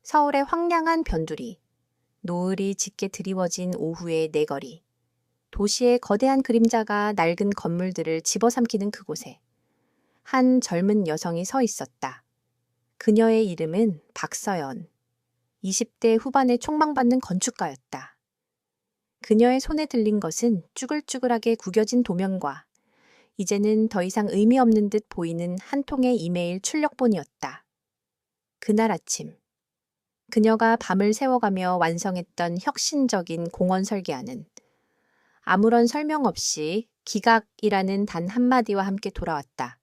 서울의 황량한 변두리, 노을이 짙게 드리워진 오후의 내거리, 도시의 거대한 그림자가 낡은 건물들을 집어삼키는 그곳에 한 젊은 여성이 서 있었다. 그녀의 이름은 박서연, 20대 후반의 촉망받는 건축가였다. 그녀의 손에 들린 것은 쭈글쭈글하게 구겨진 도면과 이제는 더 이상 의미 없는 듯 보이는 한 통의 이메일 출력본이었다. 그날 아침, 그녀가 밤을 새워가며 완성했던 혁신적인 공원 설계안은 아무런 설명 없이 기각이라는 단 한마디와 함께 돌아왔다.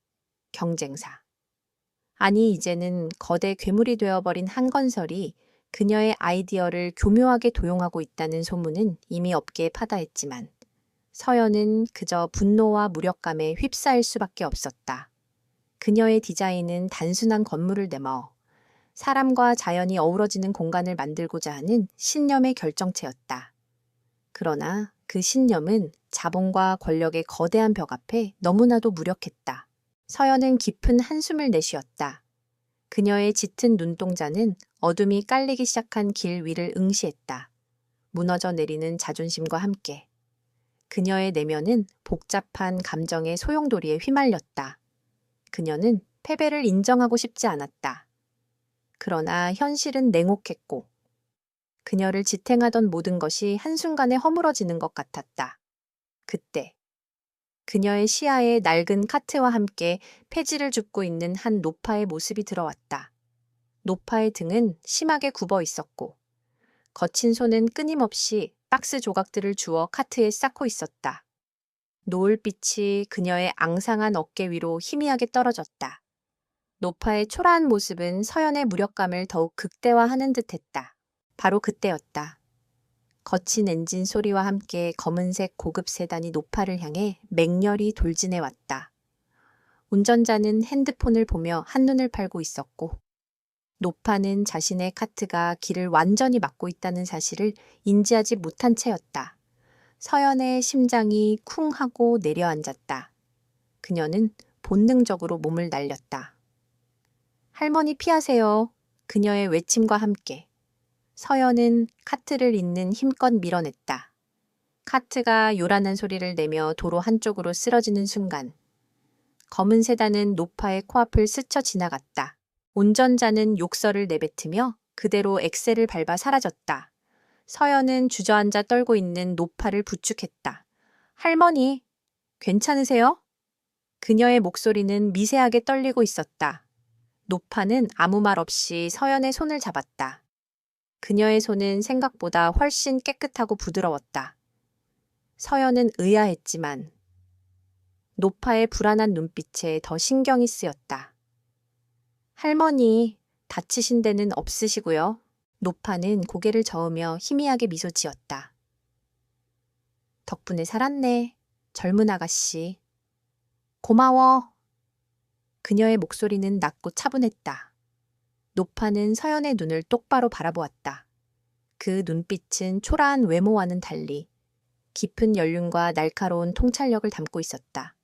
경쟁사. 아니, 이제는 거대 괴물이 되어버린 한 건설이 그녀의 아이디어를 교묘하게 도용하고 있다는 소문은 이미 업계에 파다했지만 서연은 그저 분노와 무력감에 휩싸일 수밖에 없었다. 그녀의 디자인은 단순한 건물을 내머 사람과 자연이 어우러지는 공간을 만들고자 하는 신념의 결정체였다. 그러나 그 신념은 자본과 권력의 거대한 벽 앞에 너무나도 무력했다. 서연은 깊은 한숨을 내쉬었다. 그녀의 짙은 눈동자는 어둠이 깔리기 시작한 길 위를 응시했다. 무너져 내리는 자존심과 함께. 그녀의 내면은 복잡한 감정의 소용돌이에 휘말렸다. 그녀는 패배를 인정하고 싶지 않았다. 그러나 현실은 냉혹했고 그녀를 지탱하던 모든 것이 한순간에 허물어지는 것 같았다. 그때 그녀의 시야에 낡은 카트와 함께 폐지를 줍고 있는 한 노파의 모습이 들어왔다. 노파의 등은 심하게 굽어 있었고 거친 손은 끊임없이 박스 조각들을 주워 카트에 쌓고 있었다. 노을빛이 그녀의 앙상한 어깨 위로 희미하게 떨어졌다. 노파의 초라한 모습은 서연의 무력감을 더욱 극대화하는 듯했다. 바로 그때였다. 거친 엔진 소리와 함께 검은색 고급 세단이 노파를 향해 맹렬히 돌진해 왔다. 운전자는 핸드폰을 보며 한눈을 팔고 있었고 노파는 자신의 카트가 길을 완전히 막고 있다는 사실을 인지하지 못한 채였다. 서연의 심장이 쿵 하고 내려앉았다. 그녀는 본능적으로 몸을 날렸다. 할머니 피하세요. 그녀의 외침과 함께 서연은 카트를 잇는 힘껏 밀어냈다. 카트가 요란한 소리를 내며 도로 한쪽으로 쓰러지는 순간 검은 세단은 노파의 코앞을 스쳐 지나갔다. 운전자는 욕설을 내뱉으며 그대로 엑셀을 밟아 사라졌다. 서연은 주저앉아 떨고 있는 노파를 부축했다. 할머니, 괜찮으세요? 그녀의 목소리는 미세하게 떨리고 있었다. 노파는 아무 말 없이 서연의 손을 잡았다. 그녀의 손은 생각보다 훨씬 깨끗하고 부드러웠다. 서연은 의아했지만 노파의 불안한 눈빛에 더 신경이 쓰였다. 할머니, 다치신 데는 없으시고요. 노파는 고개를 저으며 희미하게 미소 지었다. 덕분에 살았네, 젊은 아가씨. 고마워. 그녀의 목소리는 낮고 차분했다. 노파는 서연의 눈을 똑바로 바라보았다. 그 눈빛은 초라한 외모와는 달리 깊은 연륜과 날카로운 통찰력을 담고 있었다.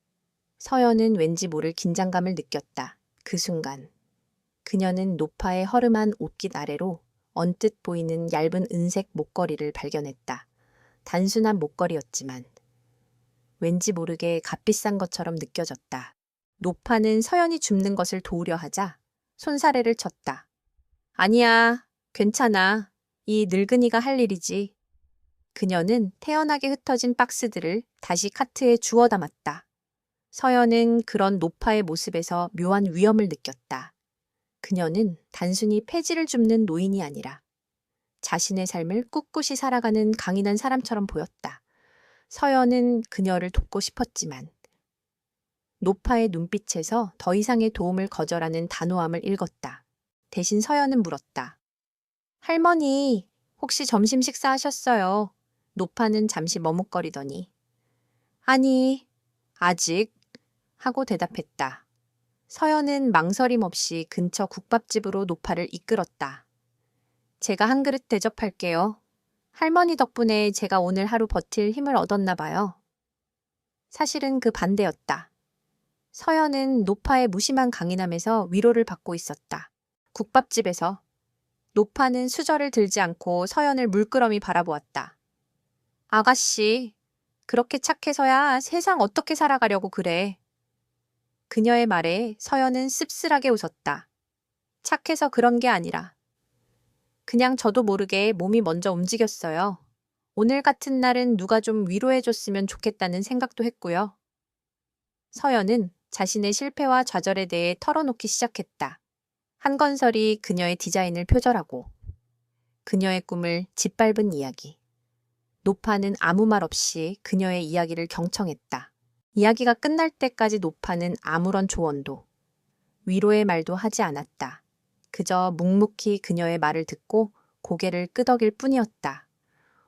서연은 왠지 모를 긴장감을 느꼈다. 그 순간 그녀는 노파의 허름한 옷깃 아래로 언뜻 보이는 얇은 은색 목걸이를 발견했다. 단순한 목걸이였지만 왠지 모르게 값비싼 것처럼 느껴졌다. 노파는 서연이 줍는 것을 도우려 하자 손사래를 쳤다. 아니야, 괜찮아. 이 늙은이가 할 일이지. 그녀는 태연하게 흩어진 박스들을 다시 카트에 주워 담았다. 서연은 그런 노파의 모습에서 묘한 위험을 느꼈다. 그녀는 단순히 폐지를 줍는 노인이 아니라 자신의 삶을 꿋꿋이 살아가는 강인한 사람처럼 보였다. 서연은 그녀를 돕고 싶었지만 노파의 눈빛에서 더 이상의 도움을 거절하는 단호함을 읽었다. 대신 서연은 물었다. 할머니, 혹시 점심 식사하셨어요? 노파는 잠시 머뭇거리더니 아니, 아직 하고 대답했다. 서연은 망설임 없이 근처 국밥집으로 노파를 이끌었다. 제가 한 그릇 대접할게요. 할머니 덕분에 제가 오늘 하루 버틸 힘을 얻었나 봐요. 사실은 그 반대였다. 서연은 노파의 무심한 강인함에서 위로를 받고 있었다. 국밥집에서. 노파는 수저를 들지 않고 서연을 물끄러미 바라보았다. 아가씨, 그렇게 착해서야 세상 어떻게 살아가려고 그래. 그녀의 말에 서연은 씁쓸하게 웃었다. 착해서 그런 게 아니라 그냥 저도 모르게 몸이 먼저 움직였어요. 오늘 같은 날은 누가 좀 위로해줬으면 좋겠다는 생각도 했고요. 서연은 자신의 실패와 좌절에 대해 털어놓기 시작했다. 한건설이 그녀의 디자인을 표절하고 그녀의 꿈을 짓밟은 이야기. 노파는 아무 말 없이 그녀의 이야기를 경청했다. 이야기가 끝날 때까지 노파는 아무런 조언도 위로의 말도 하지 않았다. 그저 묵묵히 그녀의 말을 듣고 고개를 끄덕일 뿐이었다.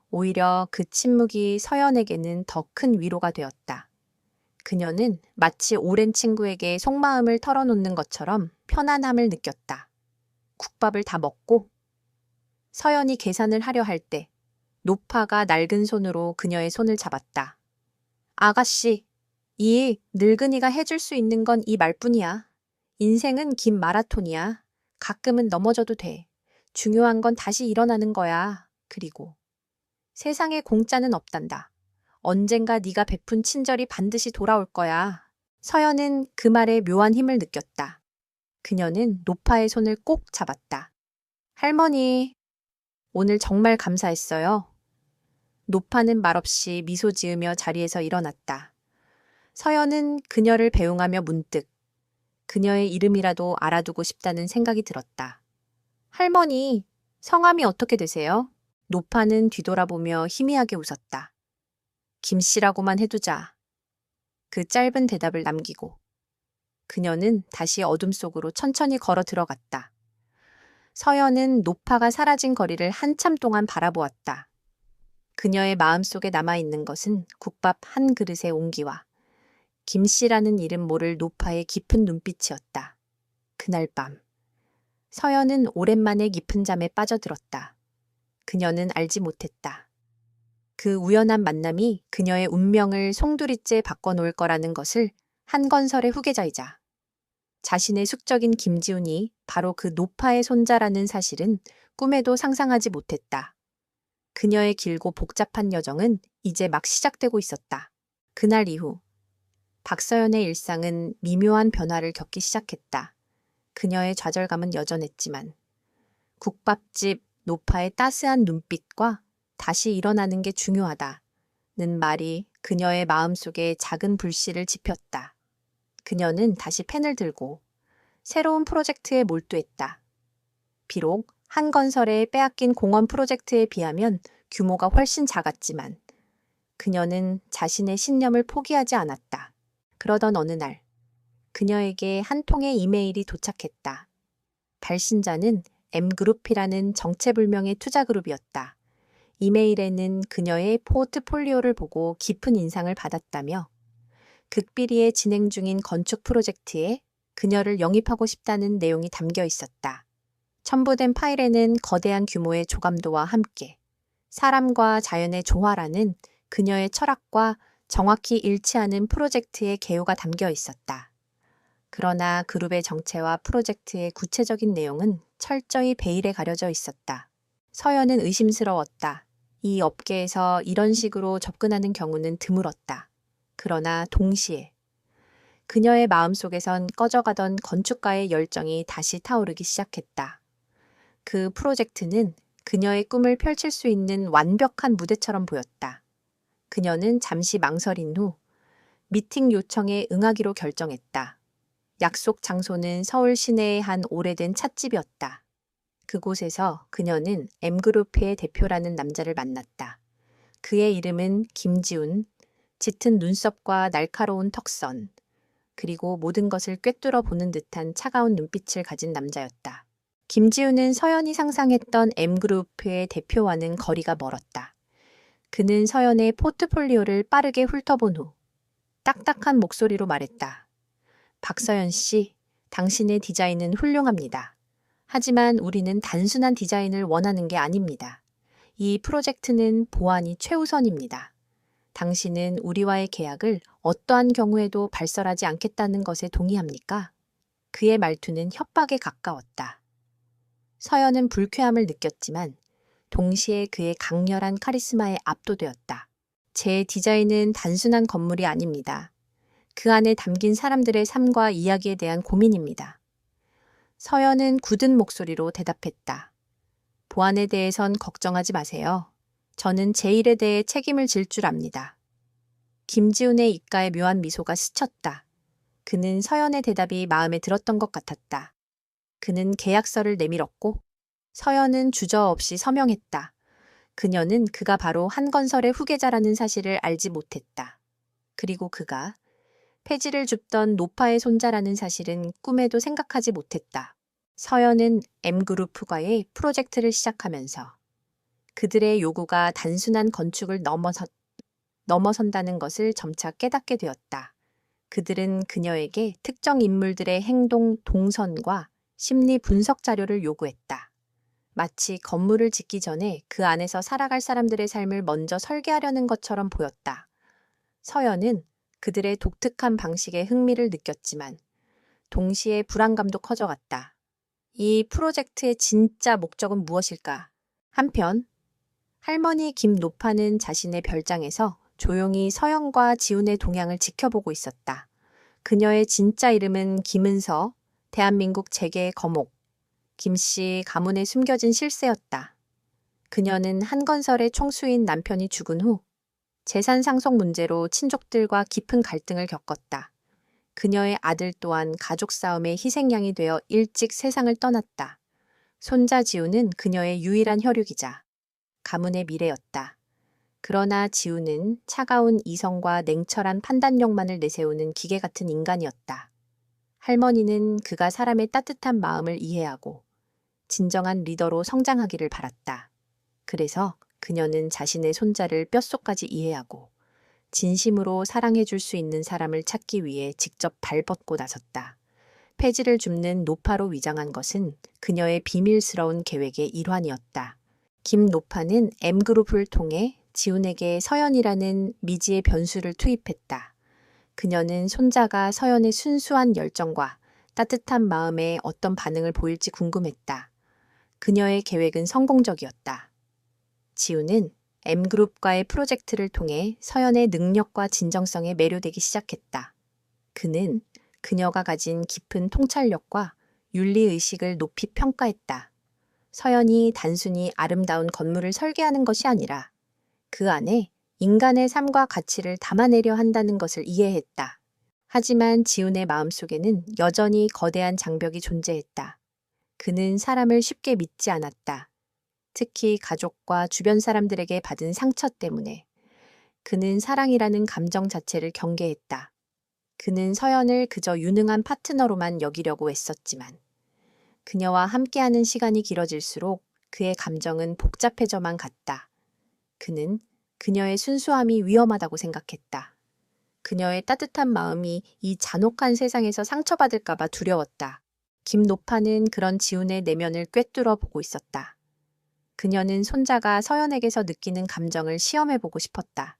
오히려 그 침묵이 서연에게는 더 큰 위로가 되었다. 그녀는 마치 오랜 친구에게 속마음을 털어놓는 것처럼 편안함을 느꼈다. 국밥을 다 먹고 서연이 계산을 하려 할 때 노파가 낡은 손으로 그녀의 손을 잡았다. 아가씨, 이 늙은이가 해줄 수 있는 건 이 말뿐이야. 인생은 긴 마라톤이야. 가끔은 넘어져도 돼. 중요한 건 다시 일어나는 거야. 그리고 세상에 공짜는 없단다. 언젠가 네가 베푼 친절이 반드시 돌아올 거야. 서연은 그 말에 묘한 힘을 느꼈다. 그녀는 노파의 손을 꼭 잡았다. 할머니, 오늘 정말 감사했어요. 노파는 말없이 미소 지으며 자리에서 일어났다. 서연은 그녀를 배웅하며 문득 그녀의 이름이라도 알아두고 싶다는 생각이 들었다. 할머니, 성함이 어떻게 되세요? 노파는 뒤돌아보며 희미하게 웃었다. 김씨라고만 해두자. 그 짧은 대답을 남기고 그녀는 다시 어둠 속으로 천천히 걸어 들어갔다. 서연은 노파가 사라진 거리를 한참 동안 바라보았다. 그녀의 마음속에 남아있는 것은 국밥 한 그릇의 온기와 김씨라는 이름 모를 노파의 깊은 눈빛이었다. 그날 밤, 서연은 오랜만에 깊은 잠에 빠져들었다. 그녀는 알지 못했다. 그 우연한 만남이 그녀의 운명을 송두리째 바꿔놓을 거라는 것을 한건설의 후계자이자 자신의 숙적인 김지훈이 바로 그 노파의 손자라는 사실은 꿈에도 상상하지 못했다. 그녀의 길고 복잡한 여정은 이제 막 시작되고 있었다. 그날 이후 박서연의 일상은 미묘한 변화를 겪기 시작했다. 그녀의 좌절감은 여전했지만 국밥집 노파의 따스한 눈빛과 다시 일어나는 게 중요하다는 말이 그녀의 마음속에 작은 불씨를 지폈다. 그녀는 다시 펜을 들고 새로운 프로젝트에 몰두했다. 비록 한건설의 빼앗긴 공원 프로젝트에 비하면 규모가 훨씬 작았지만 그녀는 자신의 신념을 포기하지 않았다. 그러던 어느 날 그녀에게 한 통의 이메일이 도착했다. 발신자는 M그룹이라는 정체불명의 투자그룹이었다. 이메일에는 그녀의 포트폴리오를 보고 깊은 인상을 받았다며 극비리에 진행 중인 건축 프로젝트에 그녀를 영입하고 싶다는 내용이 담겨 있었다. 첨부된 파일에는 거대한 규모의 조감도와 함께 사람과 자연의 조화라는 그녀의 철학과 정확히 일치하는 프로젝트의 개요가 담겨 있었다. 그러나 그룹의 정체와 프로젝트의 구체적인 내용은 철저히 베일에 가려져 있었다. 서연은 의심스러웠다. 이 업계에서 이런 식으로 접근하는 경우는 드물었다. 그러나 동시에 그녀의 마음속에선 꺼져가던 건축가의 열정이 다시 타오르기 시작했다. 그 프로젝트는 그녀의 꿈을 펼칠 수 있는 완벽한 무대처럼 보였다. 그녀는 잠시 망설인 후 미팅 요청에 응하기로 결정했다. 약속 장소는 서울 시내의 한 오래된 찻집이었다. 그곳에서 그녀는 M그룹의 대표라는 남자를 만났다. 그의 이름은 김지훈, 짙은 눈썹과 날카로운 턱선, 그리고 모든 것을 꿰뚫어 보는 듯한 차가운 눈빛을 가진 남자였다. 김지훈은 서연이 상상했던 M그룹의 대표와는 거리가 멀었다. 그는 서연의 포트폴리오를 빠르게 훑어본 후 딱딱한 목소리로 말했다. 박서연 씨, 당신의 디자인은 훌륭합니다. 하지만 우리는 단순한 디자인을 원하는 게 아닙니다. 이 프로젝트는 보안이 최우선입니다. 당신은 우리와의 계약을 어떠한 경우에도 발설하지 않겠다는 것에 동의합니까? 그의 말투는 협박에 가까웠다. 서연은 불쾌함을 느꼈지만 동시에 그의 강렬한 카리스마에 압도되었다. 제 디자인은 단순한 건물이 아닙니다. 그 안에 담긴 사람들의 삶과 이야기에 대한 고민입니다. 서연은 굳은 목소리로 대답했다. 보안에 대해선 걱정하지 마세요. 저는 제 일에 대해 책임을 질 줄 압니다. 김지훈의 입가에 묘한 미소가 스쳤다. 그는 서연의 대답이 마음에 들었던 것 같았다. 그는 계약서를 내밀었고 서연은 주저없이 서명했다. 그녀는 그가 바로 한건설의 후계자라는 사실을 알지 못했다. 그리고 그가 폐지를 줍던 노파의 손자라는 사실은 꿈에도 생각하지 못했다. 서연은 M그룹과의 프로젝트를 시작하면서 그들의 요구가 단순한 건축을 넘어선다는 것을 점차 깨닫게 되었다. 그들은 그녀에게 특정 인물들의 행동 동선과 심리 분석 자료를 요구했다. 마치 건물을 짓기 전에 그 안에서 살아갈 사람들의 삶을 먼저 설계하려는 것처럼 보였다. 서연은 그들의 독특한 방식에 흥미를 느꼈지만 동시에 불안감도 커져갔다. 이 프로젝트의 진짜 목적은 무엇일까? 한편 할머니 김노파는 자신의 별장에서 조용히 서연과 지훈의 동향을 지켜보고 있었다. 그녀의 진짜 이름은 김은서, 대한민국 재계의 거목, 김씨 가문에 숨겨진 실세였다. 그녀는 한건설의 총수인 남편이 죽은 후 재산 상속 문제로 친족들과 깊은 갈등을 겪었다. 그녀의 아들 또한 가족 싸움의 희생양이 되어 일찍 세상을 떠났다. 손자 지우는 그녀의 유일한 혈육이자 가문의 미래였다. 그러나 지우는 차가운 이성과 냉철한 판단력만을 내세우는 기계 같은 인간이었다. 할머니는 그가 사람의 따뜻한 마음을 이해하고 진정한 리더로 성장하기를 바랐다. 그래서 그녀는 자신의 손자를 뼛속까지 이해하고 진심으로 사랑해 줄 수 있는 사람을 찾기 위해 직접 발벗고 나섰다. 폐지를 줍는 노파로 위장한 것은 그녀의 비밀스러운 계획의 일환이었다. 김노파는 M그룹을 통해 지훈에게 서연이라는 미지의 변수를 투입했다. 그녀는 손자가 서연의 순수한 열정과 따뜻한 마음에 어떤 반응을 보일지 궁금했다. 그녀의 계획은 성공적이었다. 지훈은 M그룹과의 프로젝트를 통해 서연의 능력과 진정성에 매료되기 시작했다. 그는 그녀가 가진 깊은 통찰력과 윤리의식을 높이 평가했다. 서연이 단순히 아름다운 건물을 설계하는 것이 아니라 그 안에 인간의 삶과 가치를 담아내려 한다는 것을 이해했다. 하지만 지훈의 마음속에는 여전히 거대한 장벽이 존재했다. 그는 사람을 쉽게 믿지 않았다. 특히 가족과 주변 사람들에게 받은 상처 때문에. 그는 사랑이라는 감정 자체를 경계했다. 그는 서연을 그저 유능한 파트너로만 여기려고 애썼지만 그녀와 함께하는 시간이 길어질수록 그의 감정은 복잡해져만 갔다. 그는 그녀의 순수함이 위험하다고 생각했다. 그녀의 따뜻한 마음이 이 잔혹한 세상에서 상처받을까봐 두려웠다. 김노파는 그런 지훈의 내면을 꿰뚫어 보고 있었다. 그녀는 손자가 서연에게서 느끼는 감정을 시험해보고 싶었다.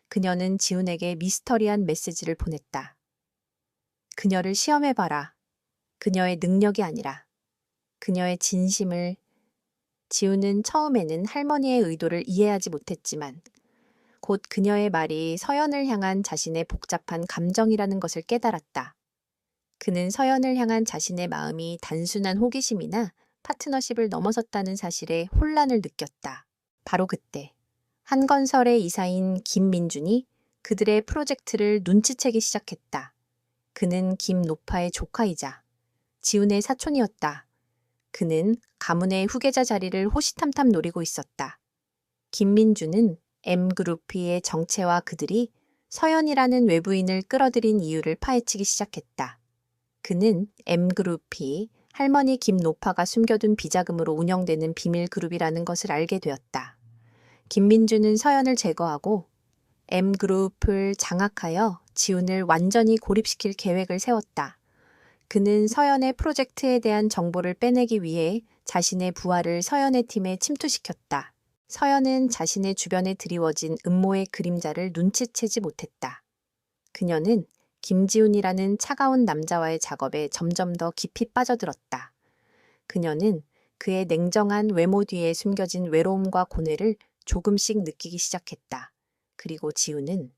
그녀는 지훈에게 미스터리한 메시지를 보냈다. 그녀를 시험해봐라. 그녀의 능력이 아니라 그녀의 진심을. 지훈은 처음에는 할머니의 의도를 이해하지 못했지만 곧 그녀의 말이 서연을 향한 자신의 복잡한 감정이라는 것을 깨달았다. 그는 서연을 향한 자신의 마음이 단순한 호기심이나 파트너십을 넘어섰다는 사실에 혼란을 느꼈다. 바로 그때 한건설의 이사인 김민준이 그들의 프로젝트를 눈치채기 시작했다. 그는 김노파의 조카이자 지훈의 사촌이었다. 그는 가문의 후계자 자리를 호시탐탐 노리고 있었다. 김민준은 M그룹의 정체와 그들이 서연이라는 외부인을 끌어들인 이유를 파헤치기 시작했다. 그는 M그룹이 할머니 김노파가 숨겨둔 비자금으로 운영되는 비밀 그룹이라는 것을 알게 되었다. 김민준은 서연을 제거하고 M그룹을 장악하여 지훈을 완전히 고립시킬 계획을 세웠다. 그는 서연의 프로젝트에 대한 정보를 빼내기 위해 자신의 부하를 서연의 팀에 침투시켰다. 서연은 자신의 주변에 드리워진 음모의 그림자를 눈치채지 못했다. 그녀는 김지훈이라는 차가운 남자와의 작업에 점점 더 깊이 빠져들었다. 그녀는 그의 냉정한 외모 뒤에 숨겨진 외로움과 고뇌를 조금씩 느끼기 시작했다. 그리고 지우는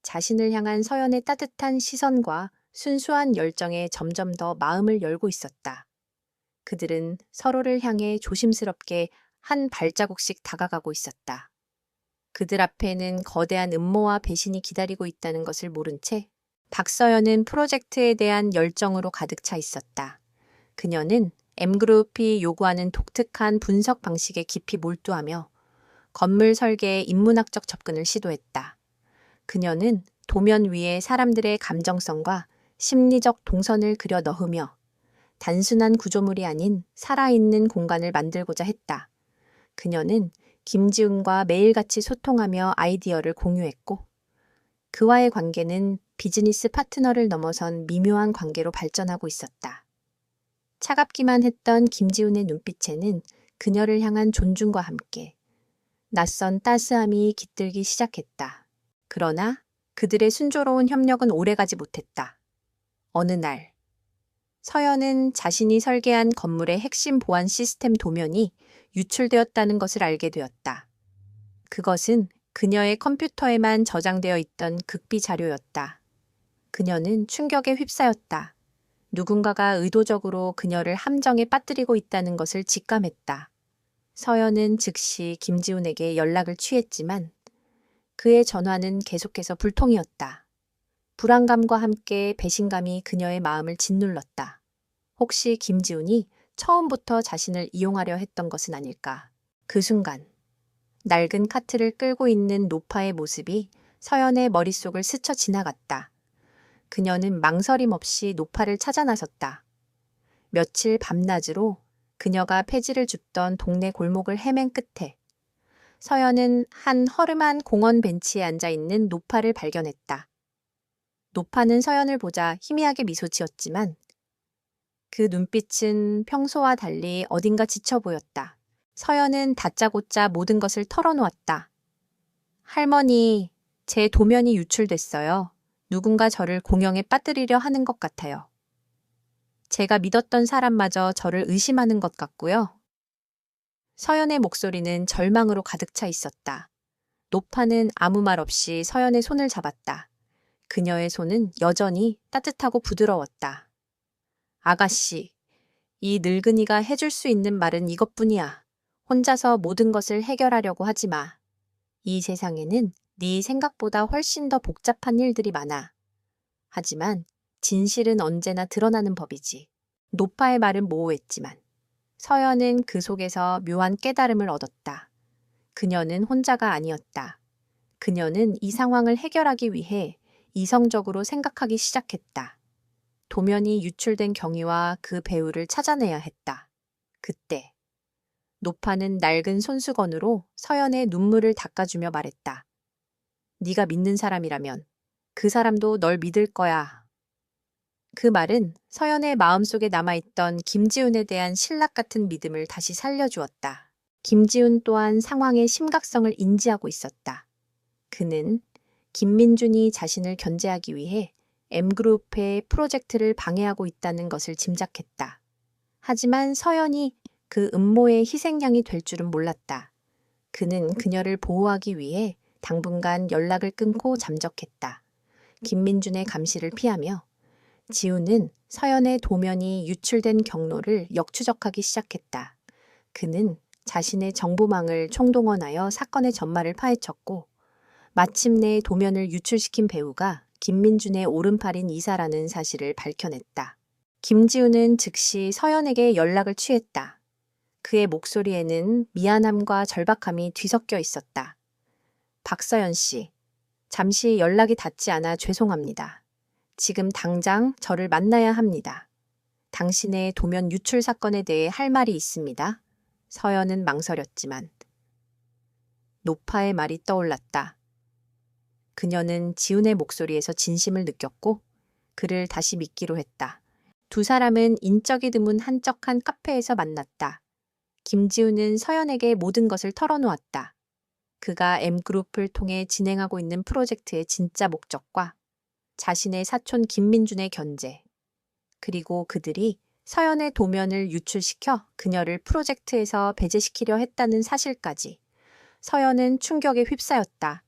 자신을 향한 서연의 따뜻한 시선과 순수한 열정에 점점 더 마음을 열고 있었다. 그들은 서로를 향해 조심스럽게 한 발자국씩 다가가고 있었다. 그들 앞에는 거대한 음모와 배신이 기다리고 있다는 것을 모른 채 박서연은 프로젝트에 대한 열정으로 가득 차 있었다. 그녀는 M그룹이 요구하는 독특한 분석 방식에 깊이 몰두하며 건물 설계의 인문학적 접근을 시도했다. 그녀는 도면 위에 사람들의 감정성과 심리적 동선을 그려 넣으며 단순한 구조물이 아닌 살아있는 공간을 만들고자 했다. 그녀는 김지훈과 매일같이 소통하며 아이디어를 공유했고 그와의 관계는 비즈니스 파트너를 넘어선 미묘한 관계로 발전하고 있었다. 차갑기만 했던 김지훈의 눈빛에는 그녀를 향한 존중과 함께 낯선 따스함이 깃들기 시작했다. 그러나 그들의 순조로운 협력은 오래가지 못했다. 어느 날 서연은 자신이 설계한 건물의 핵심 보안 시스템 도면이 유출되었다는 것을 알게 되었다. 그것은 그녀의 컴퓨터에만 저장되어 있던 극비 자료였다. 그녀는 충격에 휩싸였다. 누군가가 의도적으로 그녀를 함정에 빠뜨리고 있다는 것을 직감했다. 서연은 즉시 김지훈에게 연락을 취했지만 그의 전화는 계속해서 불통이었다. 불안감과 함께 배신감이 그녀의 마음을 짓눌렀다. 혹시 김지훈이 처음부터 자신을 이용하려 했던 것은 아닐까. 그 순간 낡은 카트를 끌고 있는 노파의 모습이 서연의 머릿속을 스쳐 지나갔다. 그녀는 망설임 없이 노파를 찾아 나섰다. 며칠 밤낮으로 그녀가 폐지를 줍던 동네 골목을 헤맨 끝에 서연은 한 허름한 공원 벤치에 앉아 있는 노파를 발견했다. 노파는 서연을 보자 희미하게 미소 지었지만 그 눈빛은 평소와 달리 어딘가 지쳐 보였다. 서연은 다짜고짜 모든 것을 털어놓았다. 할머니, 제 도면이 유출됐어요. 누군가 저를 공영에 빠뜨리려 하는 것 같아요. 제가 믿었던 사람마저 저를 의심하는 것 같고요. 서연의 목소리는 절망으로 가득 차 있었다. 노파는 아무 말 없이 서연의 손을 잡았다. 그녀의 손은 여전히 따뜻하고 부드러웠다. 아가씨, 이 늙은이가 해줄 수 있는 말은 이것뿐이야. 혼자서 모든 것을 해결하려고 하지 마. 이 세상에는 네 생각보다 훨씬 더 복잡한 일들이 많아. 하지만 진실은 언제나 드러나는 법이지. 노파의 말은 모호했지만 서연은 그 속에서 묘한 깨달음을 얻었다. 그녀는 혼자가 아니었다. 그녀는 이 상황을 해결하기 위해 이성적으로 생각하기 시작했다. 도면이 유출된 경위와 그 배우를 찾아내야 했다. 그때 노파는 낡은 손수건으로 서연의 눈물을 닦아주며 말했다. 네가 믿는 사람이라면 그 사람도 널 믿을 거야. 그 말은 서연의 마음속에 남아있던 김지훈에 대한 신락 같은 믿음을 다시 살려주었다. 김지훈 또한 상황의 심각성을 인지하고 있었다. 그는 김민준이 자신을 견제하기 위해 M그룹의 프로젝트를 방해하고 있다는 것을 짐작했다. 하지만 서연이 그 음모의 희생양이 될 줄은 몰랐다. 그는 그녀를 보호하기 위해 당분간 연락을 끊고 잠적했다. 김민준의 감시를 피하며 지우는 서연의 도면이 유출된 경로를 역추적하기 시작했다. 그는 자신의 정보망을 총동원하여 사건의 전말을 파헤쳤고 마침내 도면을 유출시킨 배우가 김민준의 오른팔인 이사라는 사실을 밝혀냈다. 김지우는 즉시 서연에게 연락을 취했다. 그의 목소리에는 미안함과 절박함이 뒤섞여 있었다. 박서연 씨, 잠시 연락이 닿지 않아 죄송합니다. 지금 당장 저를 만나야 합니다. 당신의 도면 유출 사건에 대해 할 말이 있습니다. 서연은 망설였지만 노파의 말이 떠올랐다. 그녀는 지훈의 목소리에서 진심을 느꼈고 그를 다시 믿기로 했다. 두 사람은 인적이 드문 한적한 카페에서 만났다. 김지훈은 서연에게 모든 것을 털어놓았다. 그가 M그룹을 통해 진행하고 있는 프로젝트의 진짜 목적과 자신의 사촌 김민준의 견제, 그리고 그들이 서연의 도면을 유출시켜 그녀를 프로젝트에서 배제시키려 했다는 사실까지. 서연은 충격에 휩싸였다.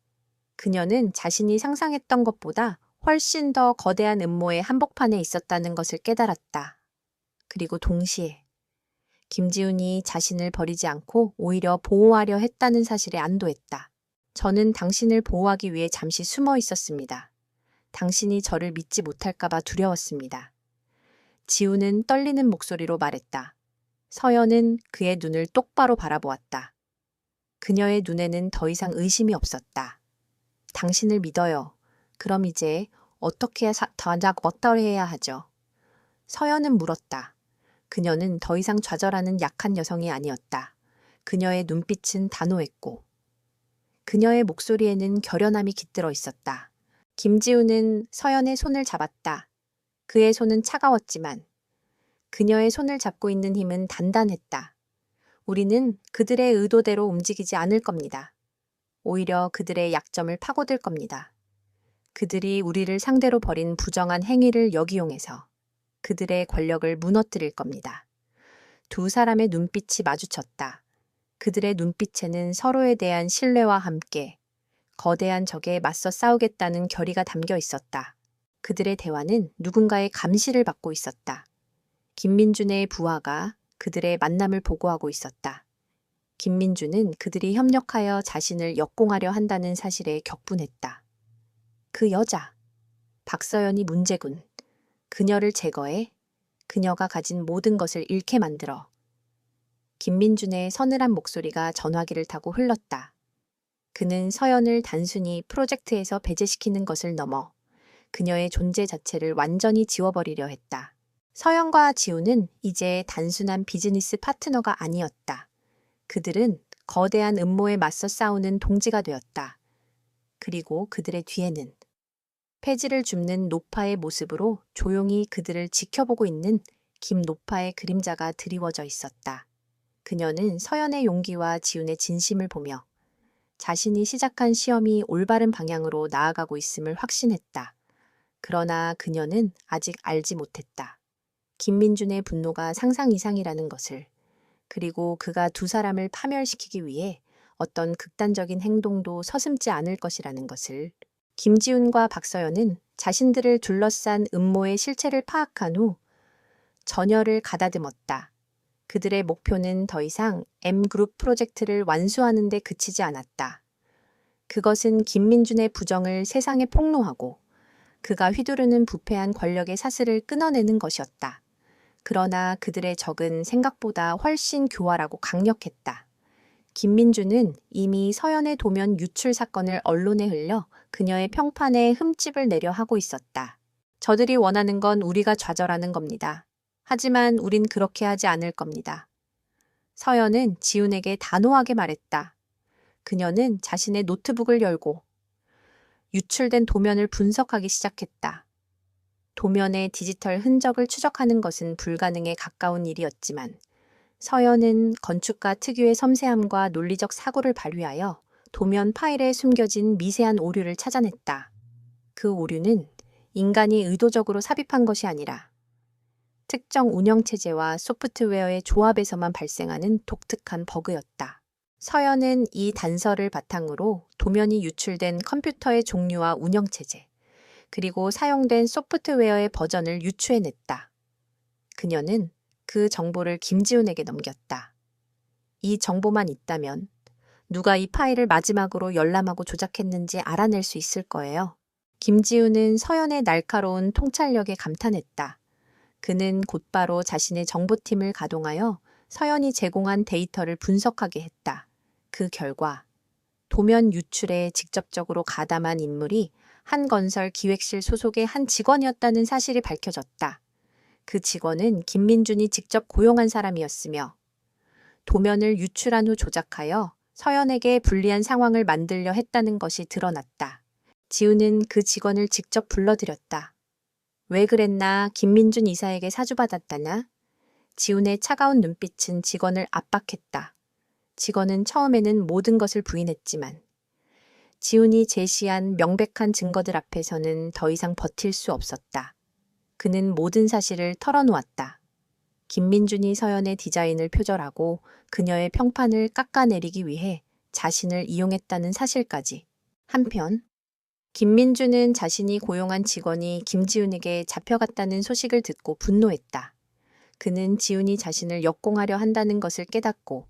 그녀는 자신이 상상했던 것보다 훨씬 더 거대한 음모의 한복판에 있었다는 것을 깨달았다. 그리고 동시에 김지훈이 자신을 버리지 않고 오히려 보호하려 했다는 사실에 안도했다. 저는 당신을 보호하기 위해 잠시 숨어 있었습니다. 당신이 저를 믿지 못할까봐 두려웠습니다. 지훈은 떨리는 목소리로 말했다. 서연은 그의 눈을 똑바로 바라보았다. 그녀의 눈에는 더 이상 의심이 없었다. 당신을 믿어요. 그럼 이제 어떻게 해야 하죠? 서연은 물었다. 그녀는 더 이상 좌절하는 약한 여성이 아니었다. 그녀의 눈빛은 단호했고 그녀의 목소리에는 결연함이 깃들어 있었다. 김지훈은 서연의 손을 잡았다. 그의 손은 차가웠지만 그녀의 손을 잡고 있는 힘은 단단했다. 우리는 그들의 의도대로 움직이지 않을 겁니다. 오히려 그들의 약점을 파고들 겁니다. 그들이 우리를 상대로 벌인 부정한 행위를 역이용해서 그들의 권력을 무너뜨릴 겁니다. 두 사람의 눈빛이 마주쳤다. 그들의 눈빛에는 서로에 대한 신뢰와 함께 거대한 적에 맞서 싸우겠다는 결의가 담겨 있었다. 그들의 대화는 누군가의 감시를 받고 있었다. 김민준의 부하가 그들의 만남을 보고하고 있었다. 김민준은 그들이 협력하여 자신을 역공하려 한다는 사실에 격분했다. 그 여자, 박서연이 문제군. 그녀를 제거해 그녀가 가진 모든 것을 잃게 만들어. 김민준의 서늘한 목소리가 전화기를 타고 흘렀다. 그는 서연을 단순히 프로젝트에서 배제시키는 것을 넘어 그녀의 존재 자체를 완전히 지워버리려 했다. 서연과 지우는 이제 단순한 비즈니스 파트너가 아니었다. 그들은 거대한 음모에 맞서 싸우는 동지가 되었다. 그리고 그들의 뒤에는 폐지를 줍는 노파의 모습으로 조용히 그들을 지켜보고 있는 김노파의 그림자가 드리워져 있었다. 그녀는 서연의 용기와 지훈의 진심을 보며 자신이 시작한 시험이 올바른 방향으로 나아가고 있음을 확신했다. 그러나 그녀는 아직 알지 못했다. 김민준의 분노가 상상 이상이라는 것을, 그리고 그가 두 사람을 파멸시키기 위해 어떤 극단적인 행동도 서슴지 않을 것이라는 것을. 김지훈과 박서연은 자신들을 둘러싼 음모의 실체를 파악한 후 전열을 가다듬었다. 그들의 목표는 더 이상 M그룹 프로젝트를 완수하는 데 그치지 않았다. 그것은 김민준의 부정을 세상에 폭로하고 그가 휘두르는 부패한 권력의 사슬을 끊어내는 것이었다. 그러나 그들의 적은 생각보다 훨씬 교활하고 강력했다. 김민준은 이미 서연의 도면 유출 사건을 언론에 흘려 그녀의 평판에 흠집을 내려 하고 있었다. 저들이 원하는 건 우리가 좌절하는 겁니다. 하지만 우린 그렇게 하지 않을 겁니다. 서연은 지훈에게 단호하게 말했다. 그녀는 자신의 노트북을 열고 유출된 도면을 분석하기 시작했다. 도면의 디지털 흔적을 추적하는 것은 불가능에 가까운 일이었지만 서연은 건축가 특유의 섬세함과 논리적 사고를 발휘하여 도면 파일에 숨겨진 미세한 오류를 찾아냈다. 그 오류는 인간이 의도적으로 삽입한 것이 아니라 특정 운영체제와 소프트웨어의 조합에서만 발생하는 독특한 버그였다. 서연은 이 단서를 바탕으로 도면이 유출된 컴퓨터의 종류와 운영체제, 그리고 사용된 소프트웨어의 버전을 유추해냈다. 그녀는 그 정보를 김지훈에게 넘겼다. 이 정보만 있다면 누가 이 파일을 마지막으로 열람하고 조작했는지 알아낼 수 있을 거예요. 김지훈은 서연의 날카로운 통찰력에 감탄했다. 그는 곧바로 자신의 정보팀을 가동하여 서연이 제공한 데이터를 분석하게 했다. 그 결과 도면 유출에 직접적으로 가담한 인물이 한 건설 기획실 소속의 한 직원이었다는 사실이 밝혀졌다. 그 직원은 김민준이 직접 고용한 사람이었으며 도면을 유출한 후 조작하여 서연에게 불리한 상황을 만들려 했다는 것이 드러났다. 지훈은 그 직원을 직접 불러들였다. 왜 그랬나? 김민준 이사에게 사주받았다냐? 지훈의 차가운 눈빛은 직원을 압박했다. 직원은 처음에는 모든 것을 부인했지만 지훈이 제시한 명백한 증거들 앞에서는 더 이상 버틸 수 없었다. 그는 모든 사실을 털어놓았다. 김민준이 서연의 디자인을 표절하고 그녀의 평판을 깎아내리기 위해 자신을 이용했다는 사실까지. 한편 김민준은 자신이 고용한 직원이 김지훈에게 잡혀갔다는 소식을 듣고 분노했다. 그는 지훈이 자신을 역공하려 한다는 것을 깨닫고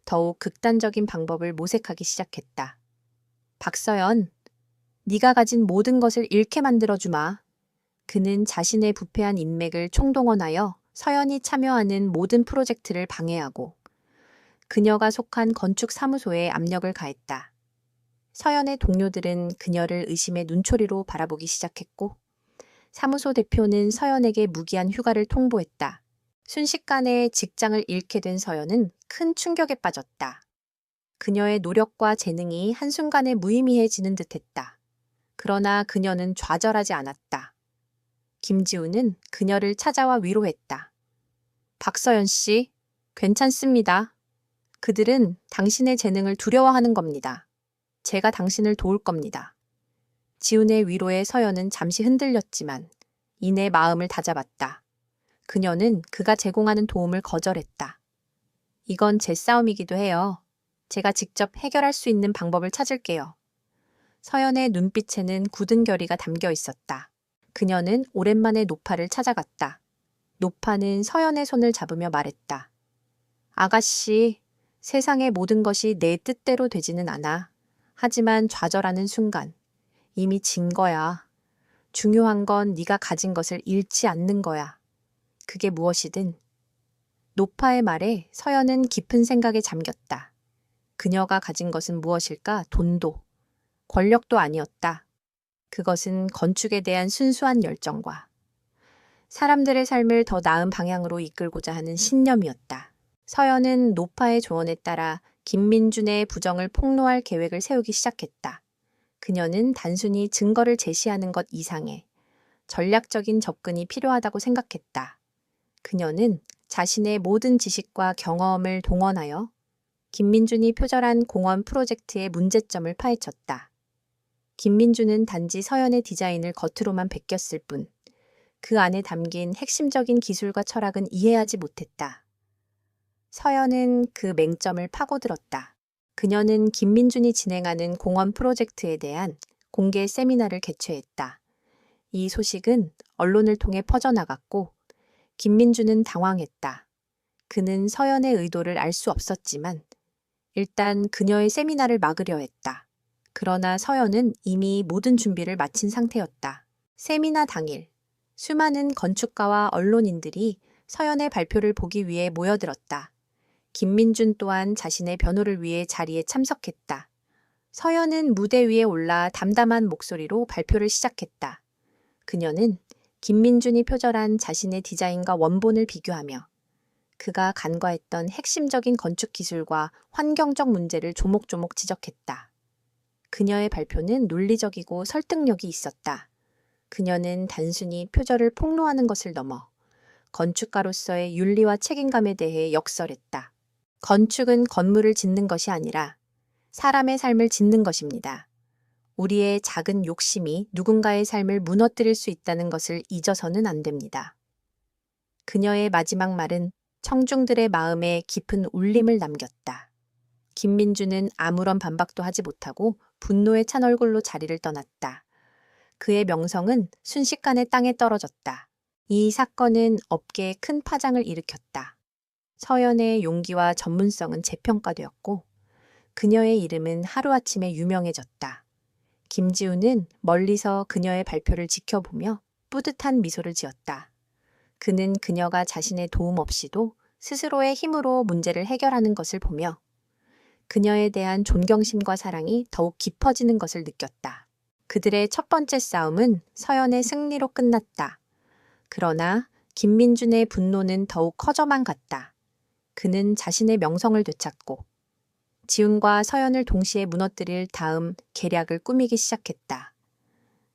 더욱 극단적인 방법을 모색하기 시작했다. 박서연, 네가 가진 모든 것을 잃게 만들어주마. 그는 자신의 부패한 인맥을 총동원하여 서연이 참여하는 모든 프로젝트를 방해하고 그녀가 속한 건축 사무소에 압력을 가했다. 서연의 동료들은 그녀를 의심의 눈초리로 바라보기 시작했고 사무소 대표는 서연에게 무기한 휴가를 통보했다. 순식간에 직장을 잃게 된 서연은 큰 충격에 빠졌다. 그녀의 노력과 재능이 한순간에 무의미해지는 듯했다. 그러나 그녀는 좌절하지 않았다. 김지훈은 그녀를 찾아와 위로했다. 박서연 씨, 괜찮습니다. 그들은 당신의 재능을 두려워하는 겁니다. 제가 당신을 도울 겁니다. 지훈의 위로에 서연은 잠시 흔들렸지만 이내 마음을 다잡았다. 그녀는 그가 제공하는 도움을 거절했다. 이건 제 싸움이기도 해요. 제가 직접 해결할 수 있는 방법을 찾을게요. 서연의 눈빛에는 굳은 결의가 담겨 있었다. 그녀는 오랜만에 노파를 찾아갔다. 노파는 서연의 손을 잡으며 말했다. 아가씨, 세상의 모든 것이 내 뜻대로 되지는 않아. 하지만 좌절하는 순간 이미 진 거야. 중요한 건 네가 가진 것을 잃지 않는 거야. 그게 무엇이든. 노파의 말에 서연은 깊은 생각에 잠겼다. 그녀가 가진 것은 무엇일까? 돈도, 권력도 아니었다. 그것은 건축에 대한 순수한 열정과 사람들의 삶을 더 나은 방향으로 이끌고자 하는 신념이었다. 서연은 노파의 조언에 따라 김민준의 부정을 폭로할 계획을 세우기 시작했다. 그녀는 단순히 증거를 제시하는 것 이상의 전략적인 접근이 필요하다고 생각했다. 그녀는 자신의 모든 지식과 경험을 동원하여 김민준이 표절한 공원 프로젝트의 문제점을 파헤쳤다. 김민준은 단지 서연의 디자인을 겉으로만 베꼈을 뿐, 그 안에 담긴 핵심적인 기술과 철학은 이해하지 못했다. 서연은 그 맹점을 파고들었다. 그녀는 김민준이 진행하는 공원 프로젝트에 대한 공개 세미나를 개최했다. 이 소식은 언론을 통해 퍼져나갔고 김민준은 당황했다. 그는 서연의 의도를 알 수 없었지만 일단 그녀의 세미나를 막으려 했다. 그러나 서연은 이미 모든 준비를 마친 상태였다. 세미나 당일, 수많은 건축가와 언론인들이 서연의 발표를 보기 위해 모여들었다. 김민준 또한 자신의 변호를 위해 자리에 참석했다. 서연은 무대 위에 올라 담담한 목소리로 발표를 시작했다. 그녀는 김민준이 표절한 자신의 디자인과 원본을 비교하며 그가 간과했던 핵심적인 건축 기술과 환경적 문제를 조목조목 지적했다. 그녀의 발표는 논리적이고 설득력이 있었다. 그녀는 단순히 표절을 폭로하는 것을 넘어 건축가로서의 윤리와 책임감에 대해 역설했다. 건축은 건물을 짓는 것이 아니라 사람의 삶을 짓는 것입니다. 우리의 작은 욕심이 누군가의 삶을 무너뜨릴 수 있다는 것을 잊어서는 안 됩니다. 그녀의 마지막 말은 청중들의 마음에 깊은 울림을 남겼다. 김민준은 아무런 반박도 하지 못하고 분노에 찬 얼굴로 자리를 떠났다. 그의 명성은 순식간에 땅에 떨어졌다. 이 사건은 업계에 큰 파장을 일으켰다. 서연의 용기와 전문성은 재평가되었고 그녀의 이름은 하루아침에 유명해졌다. 김지훈은 멀리서 그녀의 발표를 지켜보며 뿌듯한 미소를 지었다. 그는 그녀가 자신의 도움 없이도 스스로의 힘으로 문제를 해결하는 것을 보며 그녀에 대한 존경심과 사랑이 더욱 깊어지는 것을 느꼈다. 그들의 첫 번째 싸움은 서연의 승리로 끝났다. 그러나 김민준의 분노는 더욱 커져만 갔다. 그는 자신의 명성을 되찾고 지훈과 서연을 동시에 무너뜨릴 다음 계략을 꾸미기 시작했다.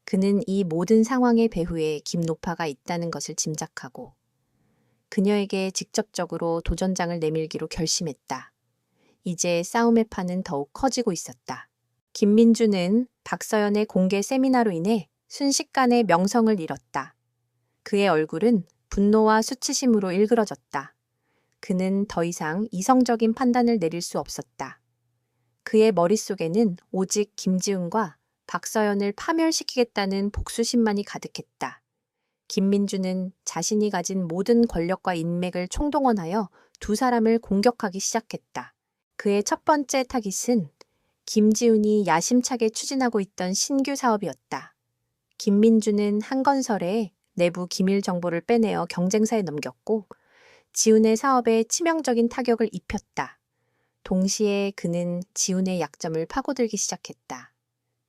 그는 이 모든 상황의 배후에 김노파가 있다는 것을 짐작하고 그녀에게 직접적으로 도전장을 내밀기로 결심했다. 이제 싸움의 판은 더욱 커지고 있었다. 김민준은 박서연의 공개 세미나로 인해 순식간에 명성을 잃었다. 그의 얼굴은 분노와 수치심으로 일그러졌다. 그는 더 이상 이성적인 판단을 내릴 수 없었다. 그의 머릿속에는 오직 김지훈과 박서연을 파멸시키겠다는 복수심만이 가득했다. 김민주는 자신이 가진 모든 권력과 인맥을 총동원하여 두 사람을 공격하기 시작했다. 그의 첫 번째 타깃은 김지훈이 야심차게 추진하고 있던 신규 사업이었다. 김민주는 한 건설에 내부 기밀 정보를 빼내어 경쟁사에 넘겼고 지훈의 사업에 치명적인 타격을 입혔다. 동시에 그는 지훈의 약점을 파고들기 시작했다.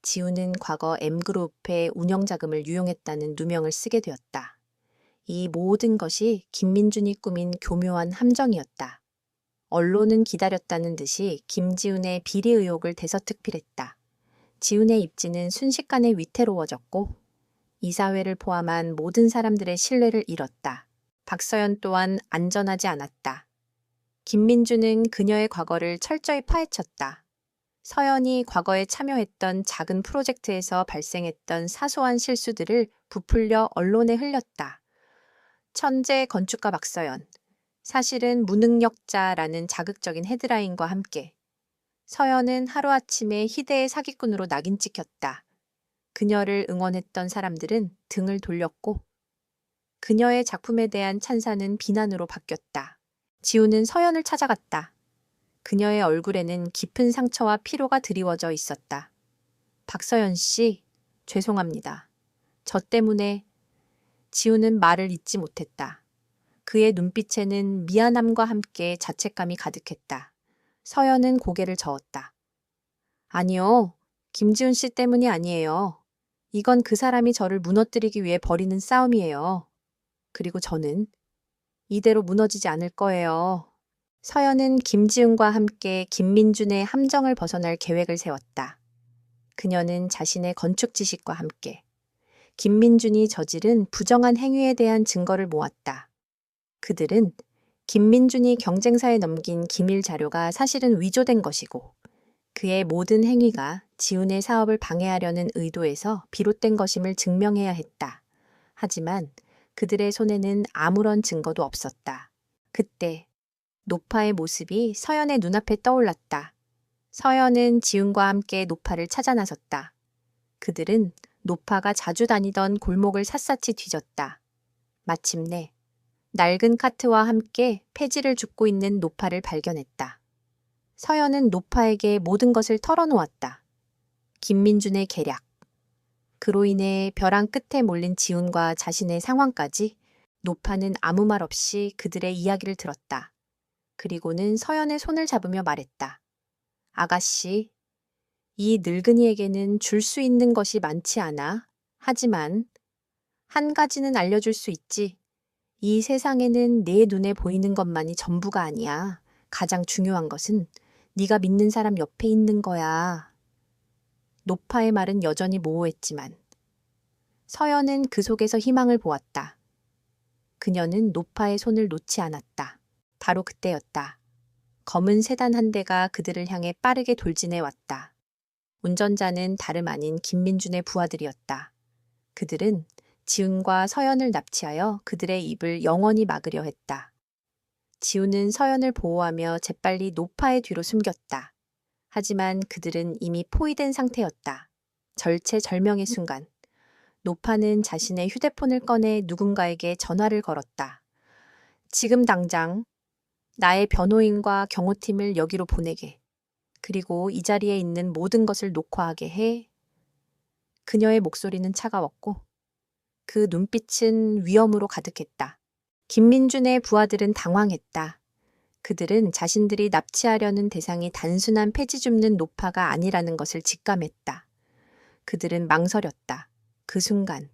지훈은 과거 M그룹의 운영자금을 유용했다는 누명을 쓰게 되었다. 이 모든 것이 김민준이 꾸민 교묘한 함정이었다. 언론은 기다렸다는 듯이 김지훈의 비리 의혹을 대서특필했다. 지훈의 입지는 순식간에 위태로워졌고 이사회를 포함한 모든 사람들의 신뢰를 잃었다. 박서연 또한 안전하지 않았다. 김민주는 그녀의 과거를 철저히 파헤쳤다. 서연이 과거에 참여했던 작은 프로젝트에서 발생했던 사소한 실수들을 부풀려 언론에 흘렸다. 천재 건축가 박서연, 사실은 무능력자라는 자극적인 헤드라인과 함께 서연은 하루아침에 희대의 사기꾼으로 낙인 찍혔다. 그녀를 응원했던 사람들은 등을 돌렸고 그녀의 작품에 대한 찬사는 비난으로 바뀌었다. 지훈은 서연을 찾아갔다. 그녀의 얼굴에는 깊은 상처와 피로가 드리워져 있었다. 박서연 씨, 죄송합니다. 저 때문에. 지훈은 말을 잇지 못했다. 그의 눈빛에는 미안함과 함께 자책감이 가득했다. 서연은 고개를 저었다. 아니요, 김지훈 씨 때문이 아니에요. 이건 그 사람이 저를 무너뜨리기 위해 벌이는 싸움이에요. 그리고 저는 이대로 무너지지 않을 거예요. 서연은 김지훈과 함께 김민준의 함정을 벗어날 계획을 세웠다. 그녀는 자신의 건축 지식과 함께 김민준이 저지른 부정한 행위에 대한 증거를 모았다. 그들은 김민준이 경쟁사에 넘긴 기밀 자료가 사실은 위조된 것이고 그의 모든 행위가 지훈의 사업을 방해하려는 의도에서 비롯된 것임을 증명해야 했다. 하지만 그들의 손에는 아무런 증거도 없었다. 그때 노파의 모습이 서연의 눈앞에 떠올랐다. 서연은 지훈과 함께 노파를 찾아 나섰다. 그들은 노파가 자주 다니던 골목을 샅샅이 뒤졌다. 마침내 낡은 카트와 함께 폐지를 줍고 있는 노파를 발견했다. 서연은 노파에게 모든 것을 털어놓았다. 김민준의 계략, 그로 인해 벼랑 끝에 몰린 지훈과 자신의 상황까지 노파는 아무 말 없이 그들의 이야기를 들었다. 그리고는 서연의 손을 잡으며 말했다. 아가씨, 이 늙은이에게는 줄 수 있는 것이 많지 않아. 하지만 한 가지는 알려줄 수 있지. 이 세상에는 내 눈에 보이는 것만이 전부가 아니야. 가장 중요한 것은 네가 믿는 사람 옆에 있는 거야. 노파의 말은 여전히 모호했지만 서연은 그 속에서 희망을 보았다. 그녀는 노파의 손을 놓지 않았다. 바로 그때였다. 검은 세단 한 대가 그들을 향해 빠르게 돌진해 왔다. 운전자는 다름 아닌 김민준의 부하들이었다. 그들은 지훈과 서연을 납치하여 그들의 입을 영원히 막으려 했다. 지훈은 서연을 보호하며 재빨리 노파의 뒤로 숨겼다. 하지만 그들은 이미 포위된 상태였다. 절체절명의 순간, 노파는 자신의 휴대폰을 꺼내 누군가에게 전화를 걸었다. 지금 당장 나의 변호인과 경호팀을 여기로 보내게. 그리고 이 자리에 있는 모든 것을 녹화하게 해. 그녀의 목소리는 차가웠고 그 눈빛은 위험으로 가득했다. 김민준의 부하들은 당황했다. 그들은 자신들이 납치하려는 대상이 단순한 폐지 줍는 노파가 아니라는 것을 직감했다. 그들은 망설였다. 그 순간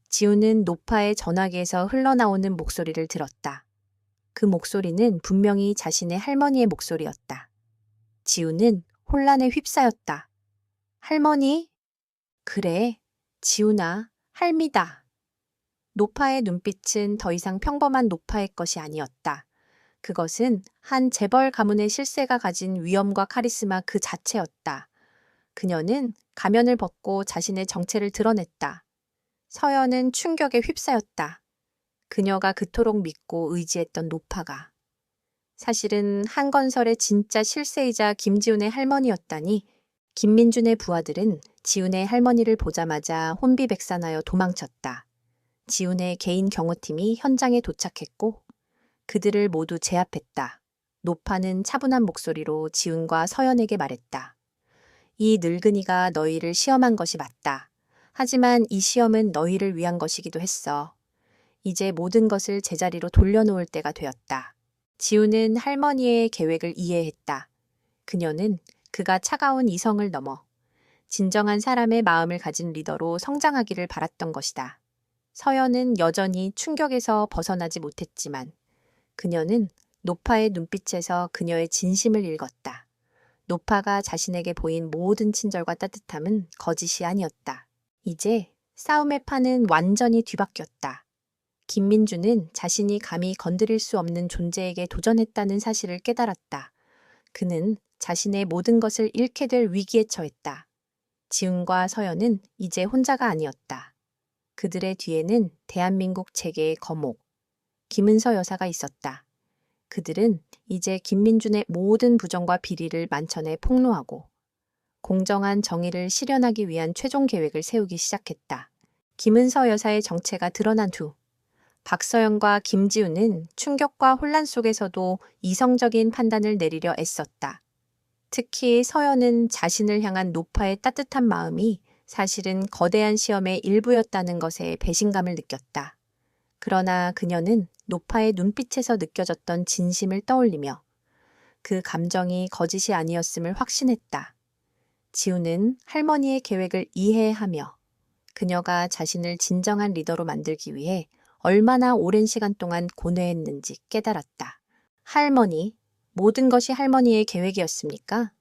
지훈은 노파의 전화기에서 흘러나오는 목소리를 들었다. 그 목소리는 분명히 자신의 할머니의 목소리였다. 지훈은 혼란에 휩싸였다. 할머니? 그래, 지훈아, 할미다. 노파의 눈빛은 더 이상 평범한 노파의 것이 아니었다. 그것은 한 재벌 가문의 실세가 가진 위엄과 카리스마 그 자체였다. 그녀는 가면을 벗고 자신의 정체를 드러냈다. 서연은 충격에 휩싸였다. 그녀가 그토록 믿고 의지했던 노파가 사실은 한건설의 진짜 실세이자 김지훈의 할머니였다니. 김민준의 부하들은 지훈의 할머니를 보자마자 혼비백산하여 도망쳤다. 지훈의 개인 경호팀이 현장에 도착했고 그들을 모두 제압했다. 노파는 차분한 목소리로 지훈과 서연에게 말했다. 이 늙은이가 너희를 시험한 것이 맞다. 하지만 이 시험은 너희를 위한 것이기도 했어. 이제 모든 것을 제자리로 돌려놓을 때가 되었다. 지훈은 할머니의 계획을 이해했다. 그녀는 그가 차가운 이성을 넘어 진정한 사람의 마음을 가진 리더로 성장하기를 바랐던 것이다. 서연은 여전히 충격에서 벗어나지 못했지만 그녀는 노파의 눈빛에서 그녀의 진심을 읽었다. 노파가 자신에게 보인 모든 친절과 따뜻함은 거짓이 아니었다. 이제 싸움의 판은 완전히 뒤바뀌었다. 김민주는 자신이 감히 건드릴 수 없는 존재에게 도전했다는 사실을 깨달았다. 그는 자신의 모든 것을 잃게 될 위기에 처했다. 지훈과 서연은 이제 혼자가 아니었다. 그들의 뒤에는 대한민국 체계의 거목, 김은서 여사가 있었다. 그들은 이제 김민준의 모든 부정과 비리를 만천에 폭로하고 공정한 정의를 실현하기 위한 최종 계획을 세우기 시작했다. 김은서 여사의 정체가 드러난 후 박서연과 김지훈은 충격과 혼란 속에서도 이성적인 판단을 내리려 애썼다. 특히 서연은 자신을 향한 노파의 따뜻한 마음이 사실은 거대한 시험의 일부였다는 것에 배신감을 느꼈다. 그러나 그녀는 노파의 눈빛에서 느껴졌던 진심을 떠올리며 그 감정이 거짓이 아니었음을 확신했다. 지훈은 할머니의 계획을 이해하며 그녀가 자신을 진정한 리더로 만들기 위해 얼마나 오랜 시간 동안 고뇌했는지 깨달았다. 할머니, 모든 것이 할머니의 계획이었습니까?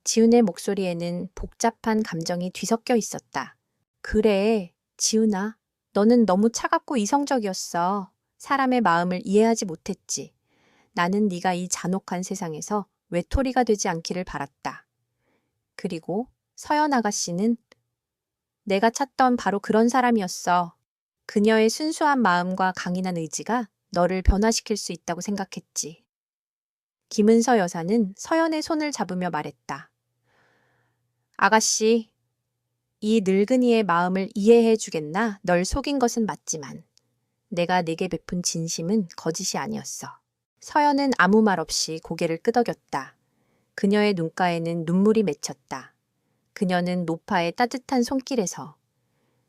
지훈의 목소리에는 복잡한 감정이 뒤섞여 있었다. 그래, 지훈아. 너는 너무 차갑고 이성적이었어. 사람의 마음을 이해하지 못했지. 나는 네가 이 잔혹한 세상에서 외톨이가 되지 않기를 바랐다. 그리고 서연 아가씨는 내가 찾던 바로 그런 사람이었어. 그녀의 순수한 마음과 강인한 의지가 너를 변화시킬 수 있다고 생각했지. 김은서 여사는 서연의 손을 잡으며 말했다. 아가씨, 이 늙은이의 마음을 이해해 주겠나? 널 속인 것은 맞지만 내가 네게 베푼 진심은 거짓이 아니었어. 서연은 아무 말 없이 고개를 끄덕였다. 그녀의 눈가에는 눈물이 맺혔다. 그녀는 노파의 따뜻한 손길에서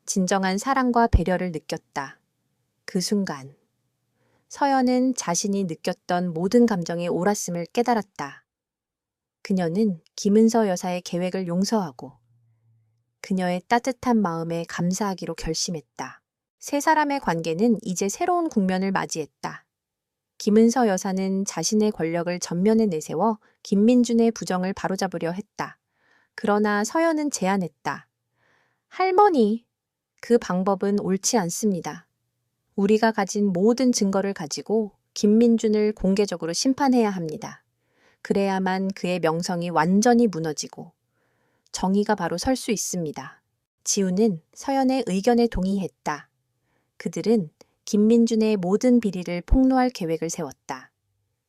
진정한 사랑과 배려를 느꼈다. 그 순간 서연은 자신이 느꼈던 모든 감정이 옳았음을 깨달았다. 그녀는 김은서 여사의 계획을 용서하고 그녀의 따뜻한 마음에 감사하기로 결심했다. 세 사람의 관계는 이제 새로운 국면을 맞이했다. 김은서 여사는 자신의 권력을 전면에 내세워 김민준의 부정을 바로잡으려 했다. 그러나 서연은 제안했다. 할머니, 그 방법은 옳지 않습니다. 우리가 가진 모든 증거를 가지고 김민준을 공개적으로 심판해야 합니다. 그래야만 그의 명성이 완전히 무너지고 정의가 바로 설 수 있습니다. 지훈은 서연의 의견에 동의했다. 그들은 김민준의 모든 비리를 폭로할 계획을 세웠다.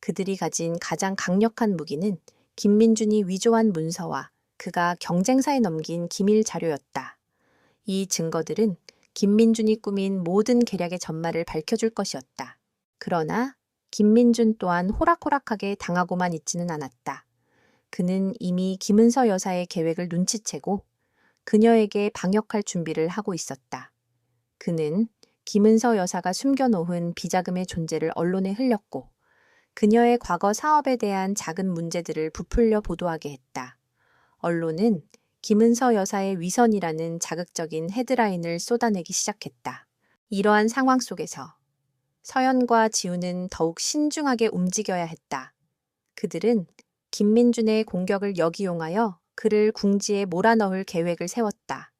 그들이 가진 가장 강력한 무기는 김민준이 위조한 문서와 그가 경쟁사에 넘긴 기밀 자료였다. 이 증거들은 김민준이 꾸민 모든 계략의 전말을 밝혀줄 것이었다. 그러나 김민준 또한 호락호락하게 당하고만 있지는 않았다. 그는 이미 김은서 여사의 계획을 눈치채고 그녀에게 방역할 준비를 하고 있었다. 그는 김은서 여사가 숨겨놓은 비자금의 존재를 언론에 흘렸고 그녀의 과거 사업에 대한 작은 문제들을 부풀려 보도하게 했다. 언론은 김은서 여사의 위선이라는 자극적인 헤드라인을 쏟아내기 시작했다. 이러한 상황 속에서 서연과 지훈은 더욱 신중하게 움직여야 했다. 그들은 김민준의 공격을 역이용하여 그를 궁지에 몰아넣을 계획을 세웠다.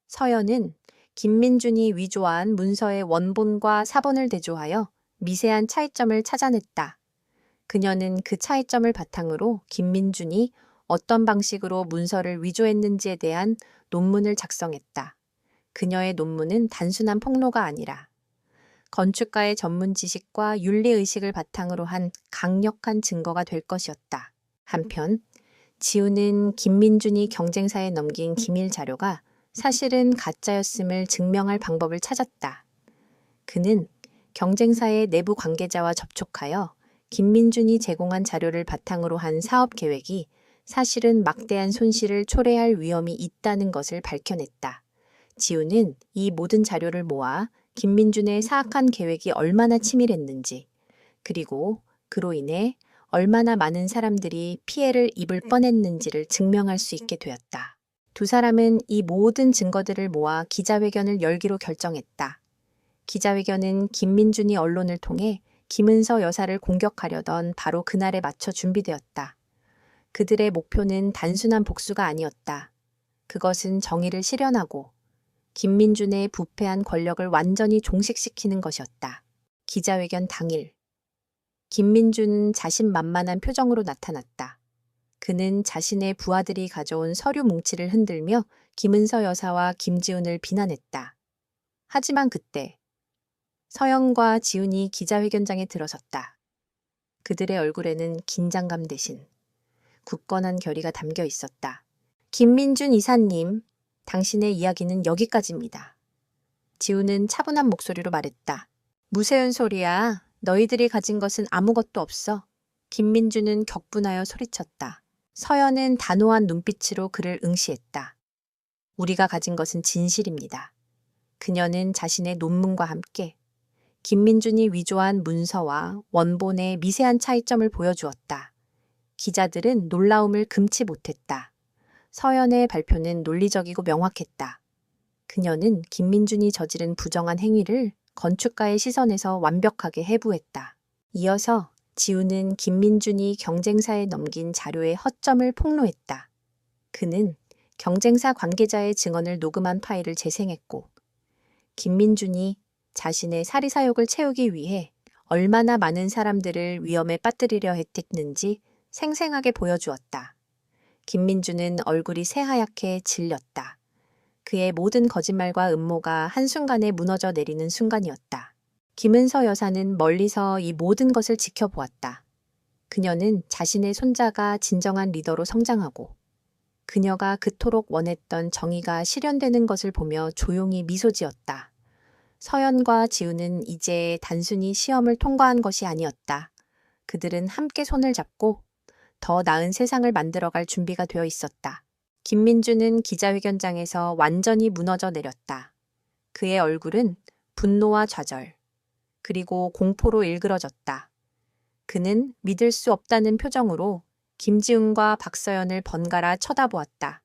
서연은 김민준이 위조한 문서의 원본과 사본을 대조하여 미세한 차이점을 찾아냈다. 그녀는 그 차이점을 바탕으로 김민준이 어떤 방식으로 문서를 위조했는지에 대한 논문을 작성했다. 그녀의 논문은 단순한 폭로가 아니라 건축가의 전문 지식과 윤리의식을 바탕으로 한 강력한 증거가 될 것이었다. 한편 지우는 김민준이 경쟁사에 넘긴 기밀 자료가 사실은 가짜였음을 증명할 방법을 찾았다. 그는 경쟁사의 내부 관계자와 접촉하여 김민준이 제공한 자료를 바탕으로 한 사업 계획이 사실은 막대한 손실을 초래할 위험이 있다는 것을 밝혀냈다. 지우는 이 모든 자료를 모아 김민준의 사악한 계획이 얼마나 치밀했는지, 그리고 그로 인해 얼마나 많은 사람들이 피해를 입을 뻔했는지를 증명할 수 있게 되었다. 두 사람은 이 모든 증거들을 모아 기자회견을 열기로 결정했다. 기자회견은 김민준이 언론을 통해 김은서 여사를 공격하려던 바로 그날에 맞춰 준비되었다. 그들의 목표는 단순한 복수가 아니었다. 그것은 정의를 실현하고 김민준의 부패한 권력을 완전히 종식시키는 것이었다. 기자회견 당일, 김민준은 자신만만한 표정으로 나타났다. 그는 자신의 부하들이 가져온 서류 뭉치를 흔들며 김은서 여사와 김지훈을 비난했다. 하지만 그때 서영과 지훈이 기자회견장에 들어섰다. 그들의 얼굴에는 긴장감 대신 굳건한 결의가 담겨 있었다. 김민준 이사님, 당신의 이야기는 여기까지입니다. 지훈은 차분한 목소리로 말했다. 무세운 소리야. 너희들이 가진 것은 아무것도 없어. 김민준은 격분하여 소리쳤다. 서연은 단호한 눈빛으로 그를 응시했다. 우리가 가진 것은 진실입니다. 그녀는 자신의 논문과 함께 김민준이 위조한 문서와 원본의 미세한 차이점을 보여주었다. 기자들은 놀라움을 금치 못했다. 서연의 발표는 논리적이고 명확했다. 그녀는 김민준이 저지른 부정한 행위를 건축가의 시선에서 완벽하게 해부했다. 이어서 지우는 김민준이 경쟁사에 넘긴 자료의 허점을 폭로했다. 그는 경쟁사 관계자의 증언을 녹음한 파일을 재생했고 김민준이 자신의 사리사욕을 채우기 위해 얼마나 많은 사람들을 위험에 빠뜨리려 했는지 생생하게 보여주었다. 김민준은 얼굴이 새하얗게 질렸다. 그의 모든 거짓말과 음모가 한순간에 무너져 내리는 순간이었다. 김은서 여사는 멀리서 이 모든 것을 지켜보았다. 그녀는 자신의 손자가 진정한 리더로 성장하고 그녀가 그토록 원했던 정의가 실현되는 것을 보며 조용히 미소 지었다. 서연과 지우는 이제 단순히 시험을 통과한 것이 아니었다. 그들은 함께 손을 잡고 더 나은 세상을 만들어갈 준비가 되어 있었다. 김민준은 기자회견장에서 완전히 무너져 내렸다. 그의 얼굴은 분노와 좌절, 그리고 공포로 일그러졌다. 그는 믿을 수 없다는 표정으로 김지훈과 박서연을 번갈아 쳐다보았다.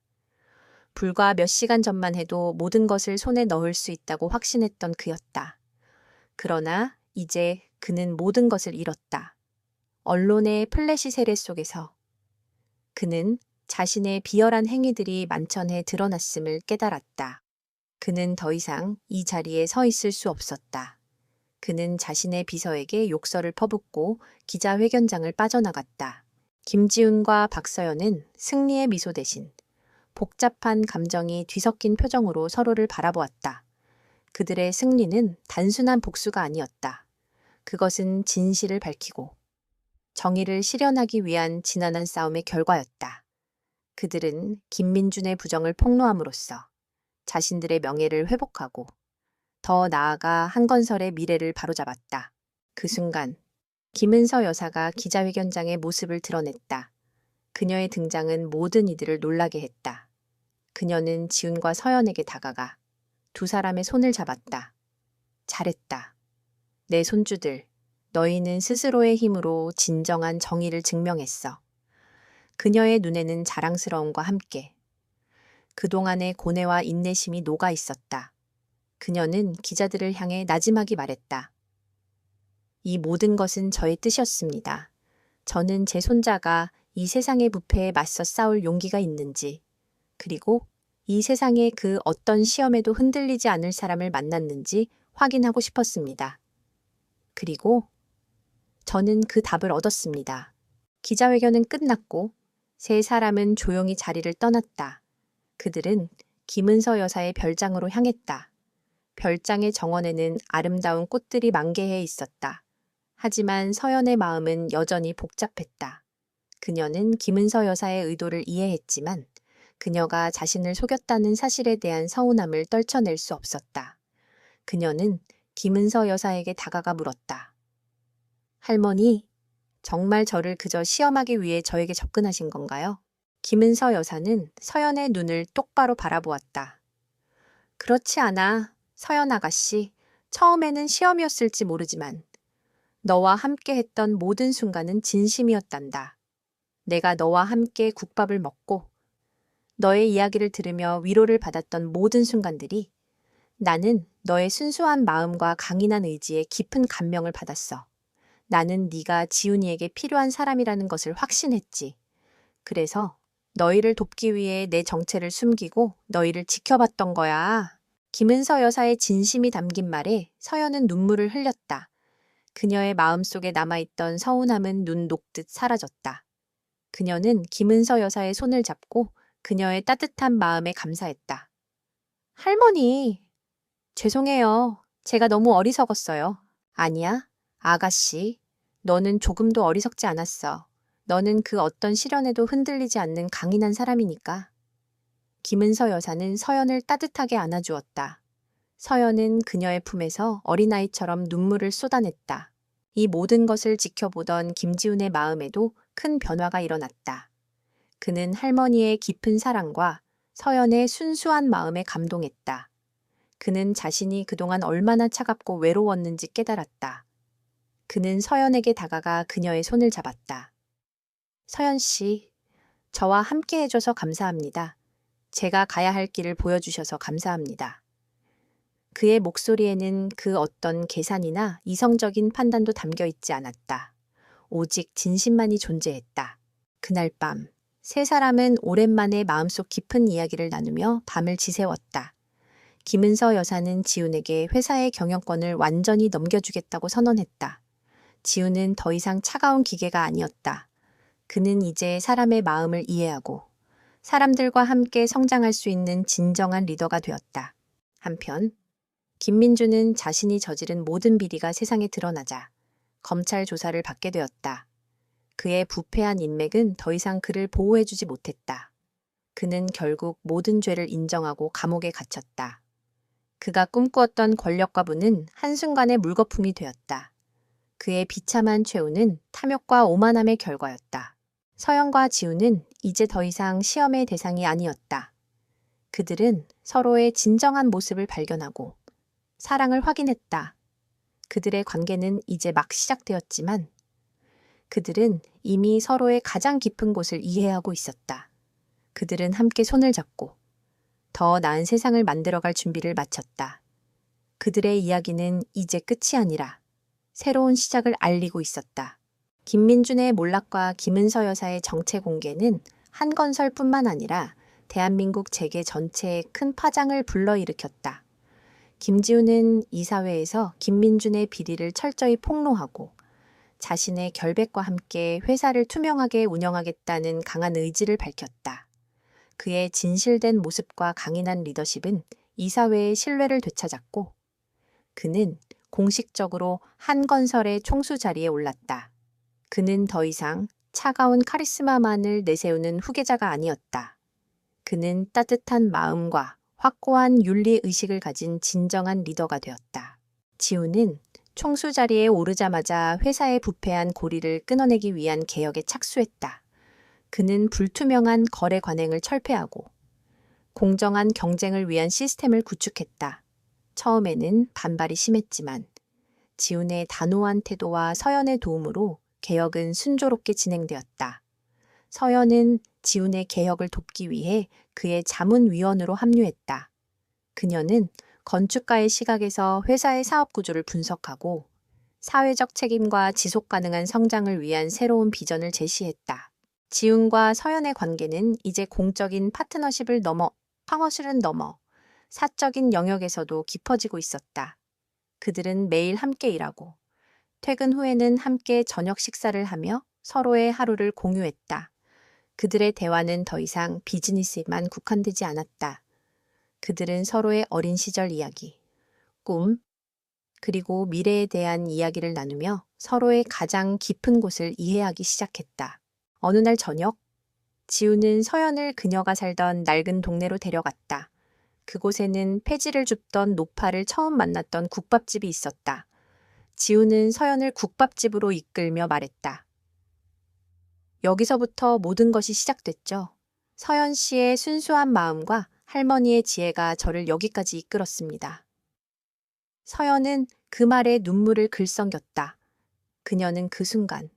불과 몇 시간 전만 해도 모든 것을 손에 넣을 수 있다고 확신했던 그였다. 그러나 이제 그는 모든 것을 잃었다. 언론의 플래시 세례 속에서 그는 자신의 비열한 행위들이 만천해 드러났음을 깨달았다. 그는 더 이상 이 자리에 서 있을 수 없었다. 그는 자신의 비서에게 욕설을 퍼붓고 기자회견장을 빠져나갔다. 김지훈과 박서연은 승리의 미소 대신 복잡한 감정이 뒤섞인 표정으로 서로를 바라보았다. 그들의 승리는 단순한 복수가 아니었다. 그것은 진실을 밝히고 정의를 실현하기 위한 지난한 싸움의 결과였다. 그들은 김민준의 부정을 폭로함으로써 자신들의 명예를 회복하고 더 나아가 한건설의 미래를 바로잡았다. 그 순간 김은서 여사가 기자회견장의 모습을 드러냈다. 그녀의 등장은 모든 이들을 놀라게 했다. 그녀는 지훈과 서연에게 다가가 두 사람의 손을 잡았다. 잘했다. 내 손주들, 너희는 스스로의 힘으로 진정한 정의를 증명했어. 그녀의 눈에는 자랑스러움과 함께 그동안의 고뇌와 인내심이 녹아 있었다. 그녀는 기자들을 향해 나지막이 말했다. 이 모든 것은 저의 뜻이었습니다. 저는 제 손자가 이 세상의 부패에 맞서 싸울 용기가 있는지, 그리고 이 세상의 그 어떤 시험에도 흔들리지 않을 사람을 만났는지 확인하고 싶었습니다. 그리고 저는 그 답을 얻었습니다. 기자회견은 끝났고 세 사람은 조용히 자리를 떠났다. 그들은 김은서 여사의 별장으로 향했다. 별장의 정원에는 아름다운 꽃들이 만개해 있었다. 하지만 서연의 마음은 여전히 복잡했다. 그녀는 김은서 여사의 의도를 이해했지만 그녀가 자신을 속였다는 사실에 대한 서운함을 떨쳐낼 수 없었다. 그녀는 김은서 여사에게 다가가 물었다. 할머니, 정말 저를 그저 시험하기 위해 저에게 접근하신 건가요? 김은서 여사는 서연의 눈을 똑바로 바라보았다. 그렇지 않아, 서연 아가씨. 처음에는 시험이었을지 모르지만 너와 함께 했던 모든 순간은 진심이었단다. 내가 너와 함께 국밥을 먹고 너의 이야기를 들으며 위로를 받았던 모든 순간들이 나는 너의 순수한 마음과 강인한 의지에 깊은 감명을 받았어. 나는 네가 지훈이에게 필요한 사람이라는 것을 확신했지. 그래서 너희를 돕기 위해 내 정체를 숨기고 너희를 지켜봤던 거야. 김은서 여사의 진심이 담긴 말에 서연은 눈물을 흘렸다. 그녀의 마음속에 남아있던 서운함은 눈 녹듯 사라졌다. 그녀는 김은서 여사의 손을 잡고 그녀의 따뜻한 마음에 감사했다. 할머니, 죄송해요. 제가 너무 어리석었어요. 아니야, 아가씨. 너는 조금도 어리석지 않았어. 너는 그 어떤 시련에도 흔들리지 않는 강인한 사람이니까. 김은서 여사는 서연을 따뜻하게 안아주었다. 서연은 그녀의 품에서 어린아이처럼 눈물을 쏟아냈다. 이 모든 것을 지켜보던 김지훈의 마음에도 큰 변화가 일어났다. 그는 할머니의 깊은 사랑과 서연의 순수한 마음에 감동했다. 그는 자신이 그동안 얼마나 차갑고 외로웠는지 깨달았다. 그는 서연에게 다가가 그녀의 손을 잡았다. 서연 씨, 저와 함께 해줘서 감사합니다. 제가 가야 할 길을 보여주셔서 감사합니다. 그의 목소리에는 그 어떤 계산이나 이성적인 판단도 담겨 있지 않았다. 오직 진심만이 존재했다. 그날 밤, 세 사람은 오랜만에 마음속 깊은 이야기를 나누며 밤을 지새웠다. 김은서 여사는 지훈에게 회사의 경영권을 완전히 넘겨주겠다고 선언했다. 지훈은 더 이상 차가운 기계가 아니었다. 그는 이제 사람의 마음을 이해하고 사람들과 함께 성장할 수 있는 진정한 리더가 되었다. 한편 김민주는 자신이 저지른 모든 비리가 세상에 드러나자 검찰 조사를 받게 되었다. 그의 부패한 인맥은 더 이상 그를 보호해주지 못했다. 그는 결국 모든 죄를 인정하고 감옥에 갇혔다. 그가 꿈꾸었던 권력과 부는 한순간에 물거품이 되었다. 그의 비참한 최후는 탐욕과 오만함의 결과였다. 서연과 지훈은 이제 더 이상 시험의 대상이 아니었다. 그들은 서로의 진정한 모습을 발견하고 사랑을 확인했다. 그들의 관계는 이제 막 시작되었지만 그들은 이미 서로의 가장 깊은 곳을 이해하고 있었다. 그들은 함께 손을 잡고 더 나은 세상을 만들어갈 준비를 마쳤다. 그들의 이야기는 이제 끝이 아니라 새로운 시작을 알리고 있었다. 김민준의 몰락과 김은서 여사의 정체 공개는 한건설뿐만 아니라 대한민국 재계 전체에 큰 파장을 불러일으켰다. 김지훈은 이사회에서 김민준의 비리를 철저히 폭로하고 자신의 결백과 함께 회사를 투명하게 운영하겠다는 강한 의지를 밝혔다. 그의 진실된 모습과 강인한 리더십은 이사회의 신뢰를 되찾았고 그는 공식적으로 한건설의 총수 자리에 올랐다. 그는 더 이상 차가운 카리스마만을 내세우는 후계자가 아니었다. 그는 따뜻한 마음과 확고한 윤리 의식을 가진 진정한 리더가 되었다. 지훈은 총수 자리에 오르자마자 회사의 부패한 고리를 끊어내기 위한 개혁에 착수했다. 그는 불투명한 거래 관행을 철폐하고 공정한 경쟁을 위한 시스템을 구축했다. 처음에는 반발이 심했지만 지훈의 단호한 태도와 서연의 도움으로 개혁은 순조롭게 진행되었다. 서연은 지훈의 개혁을 돕기 위해 그의 자문위원으로 합류했다. 그녀는 건축가의 시각에서 회사의 사업 구조를 분석하고 사회적 책임과 지속 가능한 성장을 위한 새로운 비전을 제시했다. 지훈과 서연의 관계는 이제 공적인 파트너십을 넘어 사적인 영역에서도 깊어지고 있었다. 그들은 매일 함께 일하고 퇴근 후에는 함께 저녁 식사를 하며 서로의 하루를 공유했다. 그들의 대화는 더 이상 비즈니스에만 국한되지 않았다. 그들은 서로의 어린 시절 이야기, 꿈, 그리고 미래에 대한 이야기를 나누며 서로의 가장 깊은 곳을 이해하기 시작했다. 어느 날 저녁, 지우는 서연을 그녀가 살던 낡은 동네로 데려갔다. 그곳에는 폐지를 줍던 노파를 처음 만났던 국밥집이 있었다. 지우는 서연을 국밥집으로 이끌며 말했다. 여기서부터 모든 것이 시작됐죠. 서연 씨의 순수한 마음과 할머니의 지혜가 저를 여기까지 이끌었습니다. 서연은 그 말에 눈물을 글썽였다. 그녀는 그 순간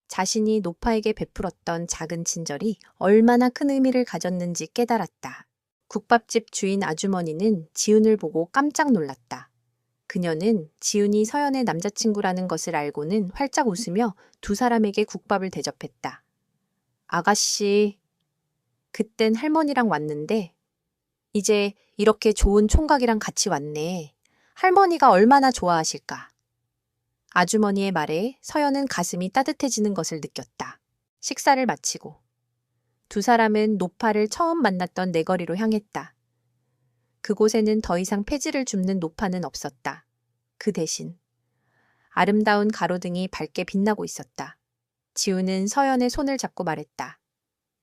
자신이 노파에게 베풀었던 작은 친절이 얼마나 큰 의미를 가졌는지 깨달았다. 국밥집 주인 아주머니는 지훈을 보고 깜짝 놀랐다. 그녀는 지훈이 서연의 남자친구라는 것을 알고는 활짝 웃으며 두 사람에게 국밥을 대접했다. 아가씨, 그땐 할머니랑 왔는데 이제 이렇게 좋은 총각이랑 같이 왔네. 할머니가 얼마나 좋아하실까. 아주머니의 말에 서연은 가슴이 따뜻해지는 것을 느꼈다. 식사를 마치고 두 사람은 노파를 처음 만났던 내거리로 향했다. 그곳에는 더 이상 폐지를 줍는 노파는 없었다. 그 대신 아름다운 가로등이 밝게 빛나고 있었다. 지우는 서연의 손을 잡고 말했다.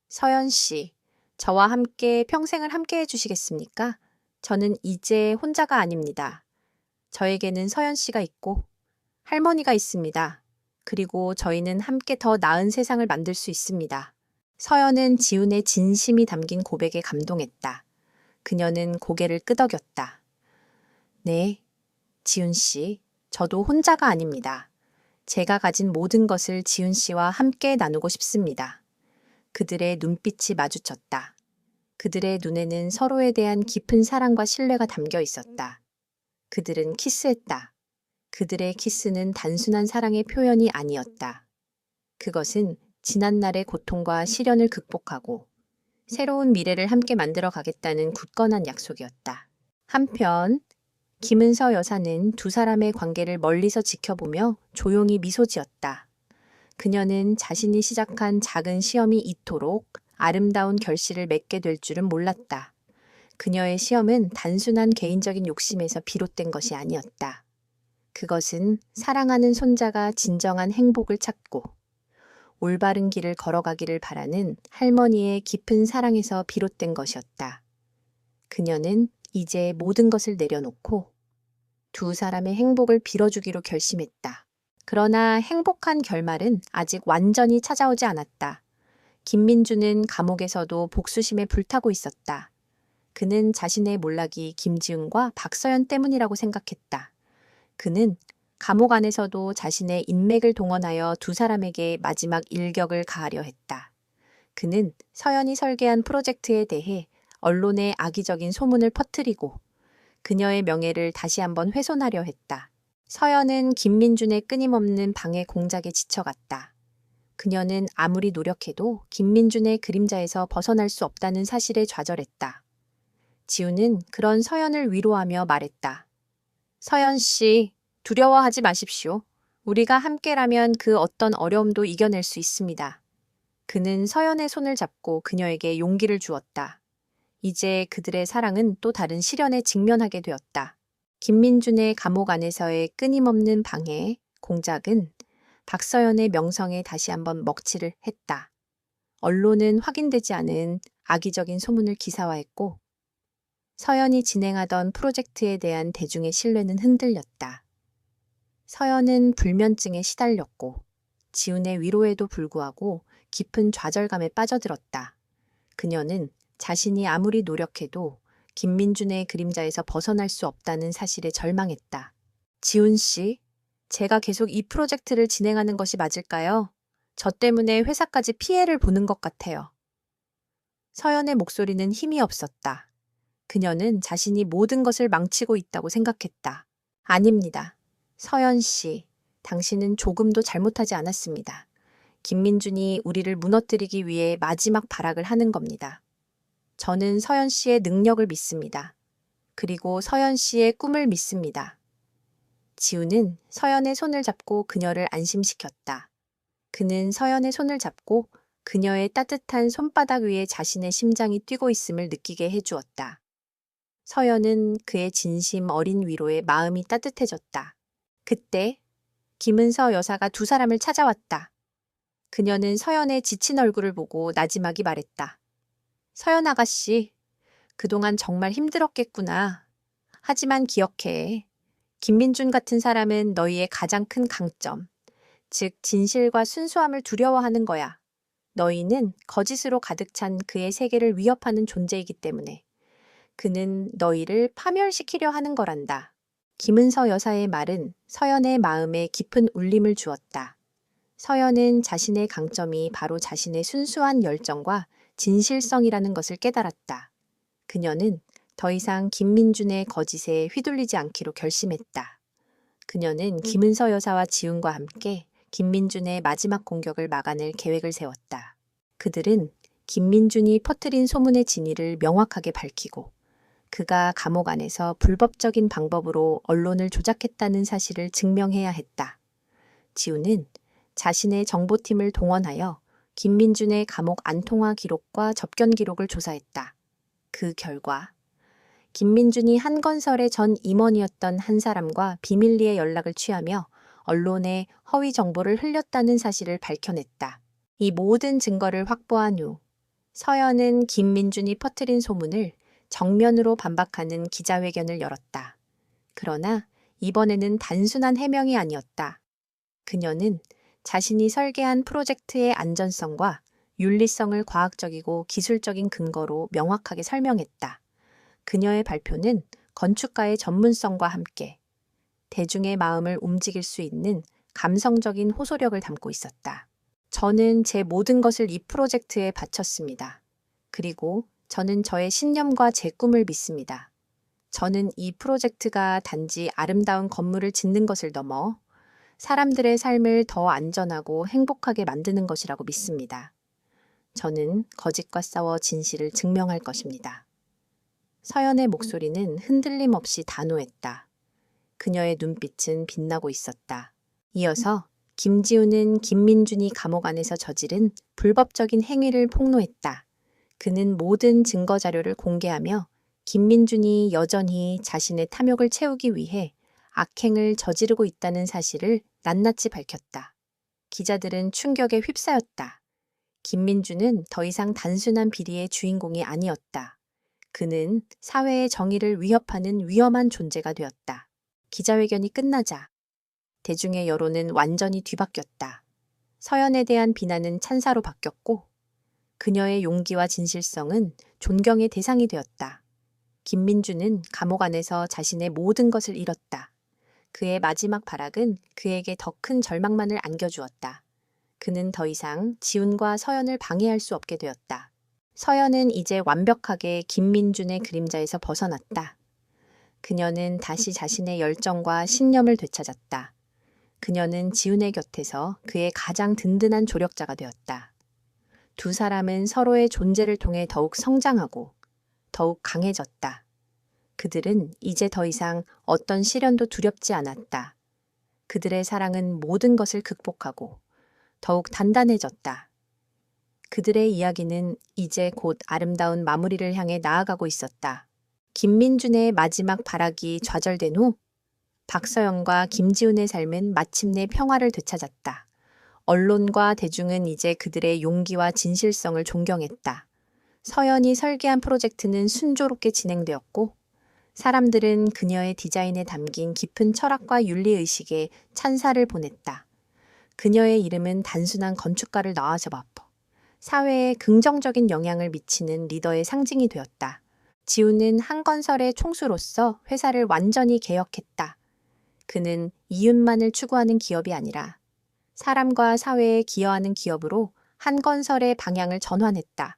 서연 씨, 저와 함께 평생을 함께 해주시겠습니까? 저는 이제 혼자가 아닙니다. 저에게는 서연 씨가 있고 할머니가 있습니다. 그리고 저희는 함께 더 나은 세상을 만들 수 있습니다. 서연은 지훈의 진심이 담긴 고백에 감동했다. 그녀는 고개를 끄덕였다. 네, 지훈 씨, 저도 혼자가 아닙니다. 제가 가진 모든 것을 지훈 씨와 함께 나누고 싶습니다. 그들의 눈빛이 마주쳤다. 그들의 눈에는 서로에 대한 깊은 사랑과 신뢰가 담겨 있었다. 그들은 키스했다. 그들의 키스는 단순한 사랑의 표현이 아니었다. 그것은 지난날의 고통과 시련을 극복하고 새로운 미래를 함께 만들어 가겠다는 굳건한 약속이었다. 한편 김은서 여사는 두 사람의 관계를 멀리서 지켜보며 조용히 미소 지었다. 그녀는 자신이 시작한 작은 시험이 이토록 아름다운 결실을 맺게 될 줄은 몰랐다. 그녀의 시험은 단순한 개인적인 욕심에서 비롯된 것이 아니었다. 그것은 사랑하는 손자가 진정한 행복을 찾고 올바른 길을 걸어가기를 바라는 할머니의 깊은 사랑에서 비롯된 것이었다. 그녀는 이제 모든 것을 내려놓고 두 사람의 행복을 빌어주기로 결심했다. 그러나 행복한 결말은 아직 완전히 찾아오지 않았다. 김민주는 감옥에서도 복수심에 불타고 있었다. 그는 자신의 몰락이 김지훈과 박서연 때문이라고 생각했다. 그는 감옥 안에서도 자신의 인맥을 동원하여 두 사람에게 마지막 일격을 가하려 했다. 그는 서연이 설계한 프로젝트에 대해 언론에 악의적인 소문을 퍼뜨리고 그녀의 명예를 다시 한번 훼손하려 했다. 서연은 김민준의 끊임없는 방해 공작에 지쳐갔다. 그녀는 아무리 노력해도 김민준의 그림자에서 벗어날 수 없다는 사실에 좌절했다. 지우는 그런 서연을 위로하며 말했다. 서연 씨, 두려워하지 마십시오. 우리가 함께라면 그 어떤 어려움도 이겨낼 수 있습니다. 그는 서연의 손을 잡고 그녀에게 용기를 주었다. 이제 그들의 사랑은 또 다른 시련에 직면하게 되었다. 김민준의 감옥 안에서의 끊임없는 방해, 공작은 박서연의 명성에 다시 한번 먹칠을 했다. 언론은 확인되지 않은 악의적인 소문을 기사화했고 서연이 진행하던 프로젝트에 대한 대중의 신뢰는 흔들렸다. 서연은 불면증에 시달렸고 지훈의 위로에도 불구하고 깊은 좌절감에 빠져들었다. 그녀는 자신이 아무리 노력해도 김민준의 그림자에서 벗어날 수 없다는 사실에 절망했다. 지훈 씨, 제가 계속 이 프로젝트를 진행하는 것이 맞을까요? 저 때문에 회사까지 피해를 보는 것 같아요. 서연의 목소리는 힘이 없었다. 그녀는 자신이 모든 것을 망치고 있다고 생각했다. 아닙니다. 서연 씨, 당신은 조금도 잘못하지 않았습니다. 김민준이 우리를 무너뜨리기 위해 마지막 발악을 하는 겁니다. 저는 서연 씨의 능력을 믿습니다. 그리고 서연 씨의 꿈을 믿습니다. 지우는 서연의 손을 잡고 그녀를 안심시켰다. 그는 서연의 손을 잡고 그녀의 따뜻한 손바닥 위에 자신의 심장이 뛰고 있음을 느끼게 해주었다. 서연은 그의 진심 어린 위로에 마음이 따뜻해졌다. 그때 김은서 여사가 두 사람을 찾아왔다. 그녀는 서연의 지친 얼굴을 보고 나지막이 말했다. 서연 아가씨, 그동안 정말 힘들었겠구나. 하지만 기억해. 김민준 같은 사람은 너희의 가장 큰 강점, 즉 진실과 순수함을 두려워하는 거야. 너희는 거짓으로 가득 찬 그의 세계를 위협하는 존재이기 때문에 그는 너희를 파멸시키려 하는 거란다. 김은서 여사의 말은 서연의 마음에 깊은 울림을 주었다. 서연은 자신의 강점이 바로 자신의 순수한 열정과 진실성이라는 것을 깨달았다. 그녀는 더 이상 김민준의 거짓에 휘둘리지 않기로 결심했다. 그녀는 김은서 여사와 지훈과 함께 김민준의 마지막 공격을 막아낼 계획을 세웠다. 그들은 김민준이 퍼뜨린 소문의 진위를 명확하게 밝히고 그가 감옥 안에서 불법적인 방법으로 언론을 조작했다는 사실을 증명해야 했다. 지훈은 자신의 정보팀을 동원하여 김민준의 감옥 안통화 기록과 접견 기록을 조사했다. 그 결과 김민준이 한건설의 전 임원이었던 한 사람과 비밀리에 연락을 취하며 언론에 허위 정보를 흘렸다는 사실을 밝혀냈다. 이 모든 증거를 확보한 후 서연은 김민준이 퍼뜨린 소문을 정면으로 반박하는 기자회견을 열었다. 그러나 이번에는 단순한 해명이 아니었다. 그녀는 자신이 설계한 프로젝트의 안전성과 윤리성을 과학적이고 기술적인 근거로 명확하게 설명했다. 그녀의 발표는 건축가의 전문성과 함께 대중의 마음을 움직일 수 있는 감성적인 호소력을 담고 있었다. 저는 제 모든 것을 이 프로젝트에 바쳤습니다. 그리고 저는 저의 신념과 제 꿈을 믿습니다. 저는 이 프로젝트가 단지 아름다운 건물을 짓는 것을 넘어 사람들의 삶을 더 안전하고 행복하게 만드는 것이라고 믿습니다. 저는 거짓과 싸워 진실을 증명할 것입니다. 서연의 목소리는 흔들림 없이 단호했다. 그녀의 눈빛은 빛나고 있었다. 이어서 김지훈은 김민준이 감옥 안에서 저지른 불법적인 행위를 폭로했다. 그는 모든 증거 자료를 공개하며 김민준이 여전히 자신의 탐욕을 채우기 위해 악행을 저지르고 있다는 사실을 낱낱이 밝혔다. 기자들은 충격에 휩싸였다. 김민준은 더 이상 단순한 비리의 주인공이 아니었다. 그는 사회의 정의를 위협하는 위험한 존재가 되었다. 기자회견이 끝나자 대중의 여론은 완전히 뒤바뀌었다. 서연에 대한 비난은 찬사로 바뀌었고 그녀의 용기와 진실성은 존경의 대상이 되었다. 김민준은 감옥 안에서 자신의 모든 것을 잃었다. 그의 마지막 발악은 그에게 더 큰 절망만을 안겨주었다. 그는 더 이상 지훈과 서연을 방해할 수 없게 되었다. 서연은 이제 완벽하게 김민준의 그림자에서 벗어났다. 그녀는 다시 자신의 열정과 신념을 되찾았다. 그녀는 지훈의 곁에서 그의 가장 든든한 조력자가 되었다. 두 사람은 서로의 존재를 통해 더욱 성장하고 더욱 강해졌다. 그들은 이제 더 이상 어떤 시련도 두렵지 않았다. 그들의 사랑은 모든 것을 극복하고 더욱 단단해졌다. 그들의 이야기는 이제 곧 아름다운 마무리를 향해 나아가고 있었다. 김민준의 마지막 발악이 좌절된 후 박서연과 김지훈의 삶은 마침내 평화를 되찾았다. 언론과 대중은 이제 그들의 용기와 진실성을 존경했다. 서연이 설계한 프로젝트는 순조롭게 진행되었고 사람들은 그녀의 디자인에 담긴 깊은 철학과 윤리의식에 찬사를 보냈다. 그녀의 이름은 단순한 건축가를 넘어서 사회에 긍정적인 영향을 미치는 리더의 상징이 되었다. 지훈은 한건설의 총수로서 회사를 완전히 개혁했다. 그는 이윤만을 추구하는 기업이 아니라 사람과 사회에 기여하는 기업으로 한건설의 방향을 전환했다.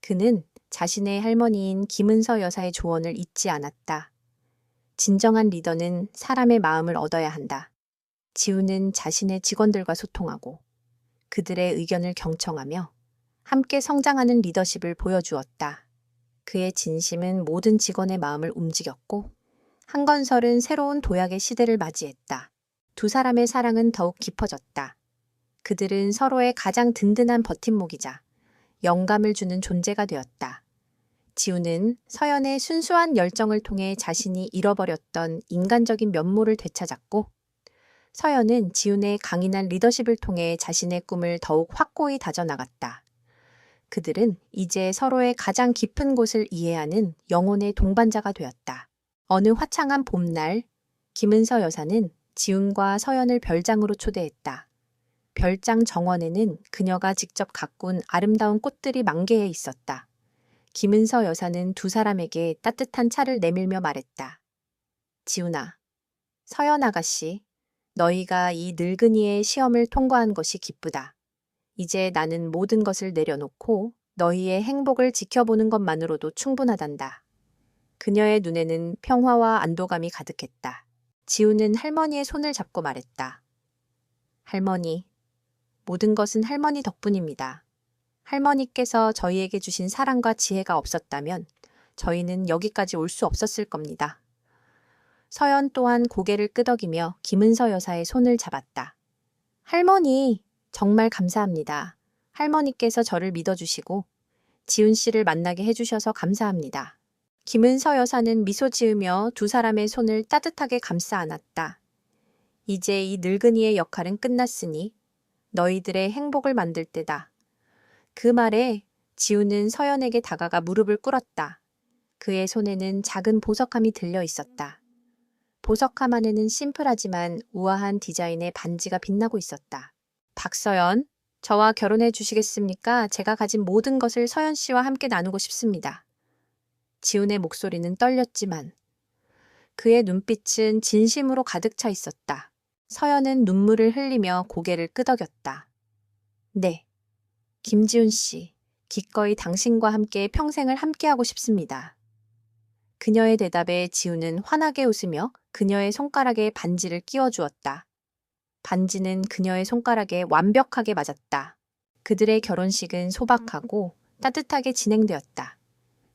그는 자신의 할머니인 김은서 여사의 조언을 잊지 않았다. 진정한 리더는 사람의 마음을 얻어야 한다. 지훈은 자신의 직원들과 소통하고 그들의 의견을 경청하며 함께 성장하는 리더십을 보여주었다. 그의 진심은 모든 직원의 마음을 움직였고 한건설은 새로운 도약의 시대를 맞이했다. 두 사람의 사랑은 더욱 깊어졌다. 그들은 서로의 가장 든든한 버팀목이자 영감을 주는 존재가 되었다. 지우는 서연의 순수한 열정을 통해 자신이 잃어버렸던 인간적인 면모를 되찾았고, 서연은 지훈의 강인한 리더십을 통해 자신의 꿈을 더욱 확고히 다져나갔다. 그들은 이제 서로의 가장 깊은 곳을 이해하는 영혼의 동반자가 되었다. 어느 화창한 봄날, 김은서 여사는 지훈과 서연을 별장으로 초대했다. 별장 정원에는 그녀가 직접 가꾼 아름다운 꽃들이 만개해 있었다. 김은서 여사는 두 사람에게 따뜻한 차를 내밀며 말했다. 지훈아, 서연 아가씨, 너희가 이 늙은이의 시험을 통과한 것이 기쁘다. 이제 나는 모든 것을 내려놓고 너희의 행복을 지켜보는 것만으로도 충분하단다. 그녀의 눈에는 평화와 안도감이 가득했다. 지우는 할머니의 손을 잡고 말했다. 할머니, 모든 것은 할머니 덕분입니다. 할머니께서 저희에게 주신 사랑과 지혜가 없었다면 저희는 여기까지 올 수 없었을 겁니다. 서연 또한 고개를 끄덕이며 김은서 여사의 손을 잡았다. 할머니, 정말 감사합니다. 할머니께서 저를 믿어주시고 지훈 씨를 만나게 해주셔서 감사합니다. 김은서 여사는 미소 지으며 두 사람의 손을 따뜻하게 감싸 안았다. 이제 이 늙은이의 역할은 끝났으니 너희들의 행복을 만들 때다. 그 말에 지훈은 서연에게 다가가 무릎을 꿇었다. 그의 손에는 작은 보석함이 들려 있었다. 보석함 안에는 심플하지만 우아한 디자인의 반지가 빛나고 있었다. 박서연, 저와 결혼해 주시겠습니까? 제가 가진 모든 것을 서연 씨와 함께 나누고 싶습니다. 지훈의 목소리는 떨렸지만 그의 눈빛은 진심으로 가득 차 있었다. 서연은 눈물을 흘리며 고개를 끄덕였다. 네, 김지훈 씨, 기꺼이 당신과 함께 평생을 함께하고 싶습니다. 그녀의 대답에 지훈은 환하게 웃으며 그녀의 손가락에 반지를 끼워주었다. 반지는 그녀의 손가락에 완벽하게 맞았다. 그들의 결혼식은 소박하고 따뜻하게 진행되었다.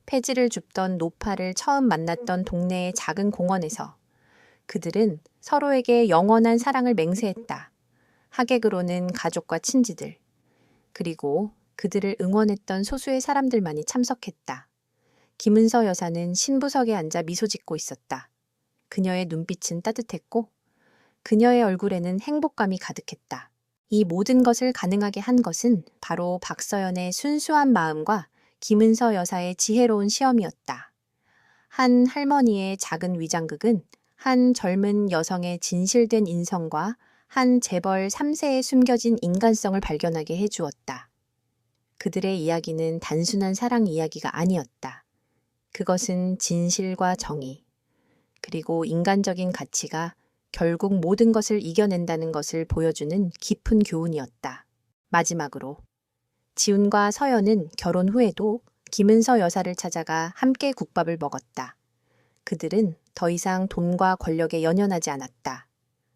폐지를 줍던 노파를 처음 만났던 동네의 작은 공원에서 그들은 서로에게 영원한 사랑을 맹세했다. 하객으로는 가족과 친지들, 그리고 그들을 응원했던 소수의 사람들만이 참석했다. 김은서 여사는 신부석에 앉아 미소 짓고 있었다. 그녀의 눈빛은 따뜻했고 그녀의 얼굴에는 행복감이 가득했다. 이 모든 것을 가능하게 한 것은 바로 박서연의 순수한 마음과 김은서 여사의 지혜로운 시험이었다. 한 할머니의 작은 위장극은 한 젊은 여성의 진실된 인성과 한 재벌 3세에 숨겨진 인간성을 발견하게 해주었다. 그들의 이야기는 단순한 사랑 이야기가 아니었다. 그것은 진실과 정의, 그리고 인간적인 가치가 결국 모든 것을 이겨낸다는 것을 보여주는 깊은 교훈이었다. 마지막으로 지훈과 서연은 결혼 후에도 김은서 여사를 찾아가 함께 국밥을 먹었다. 그들은 더 이상 돈과 권력에 연연하지 않았다.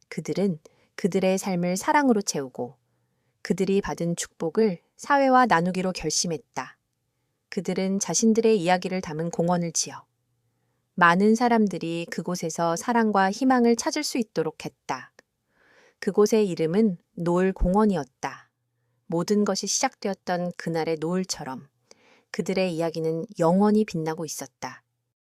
그들은 그들의 삶을 사랑으로 채우고 그들이 받은 축복을 사회와 나누기로 결심했다. 그들은 자신들의 이야기를 담은 공원을 지어 많은 사람들이 그곳에서 사랑과 희망을 찾을 수 있도록 했다. 그곳의 이름은 노을공원이었다. 모든 것이 시작되었던 그날의 노을처럼 그들의 이야기는 영원히 빛나고 있었다.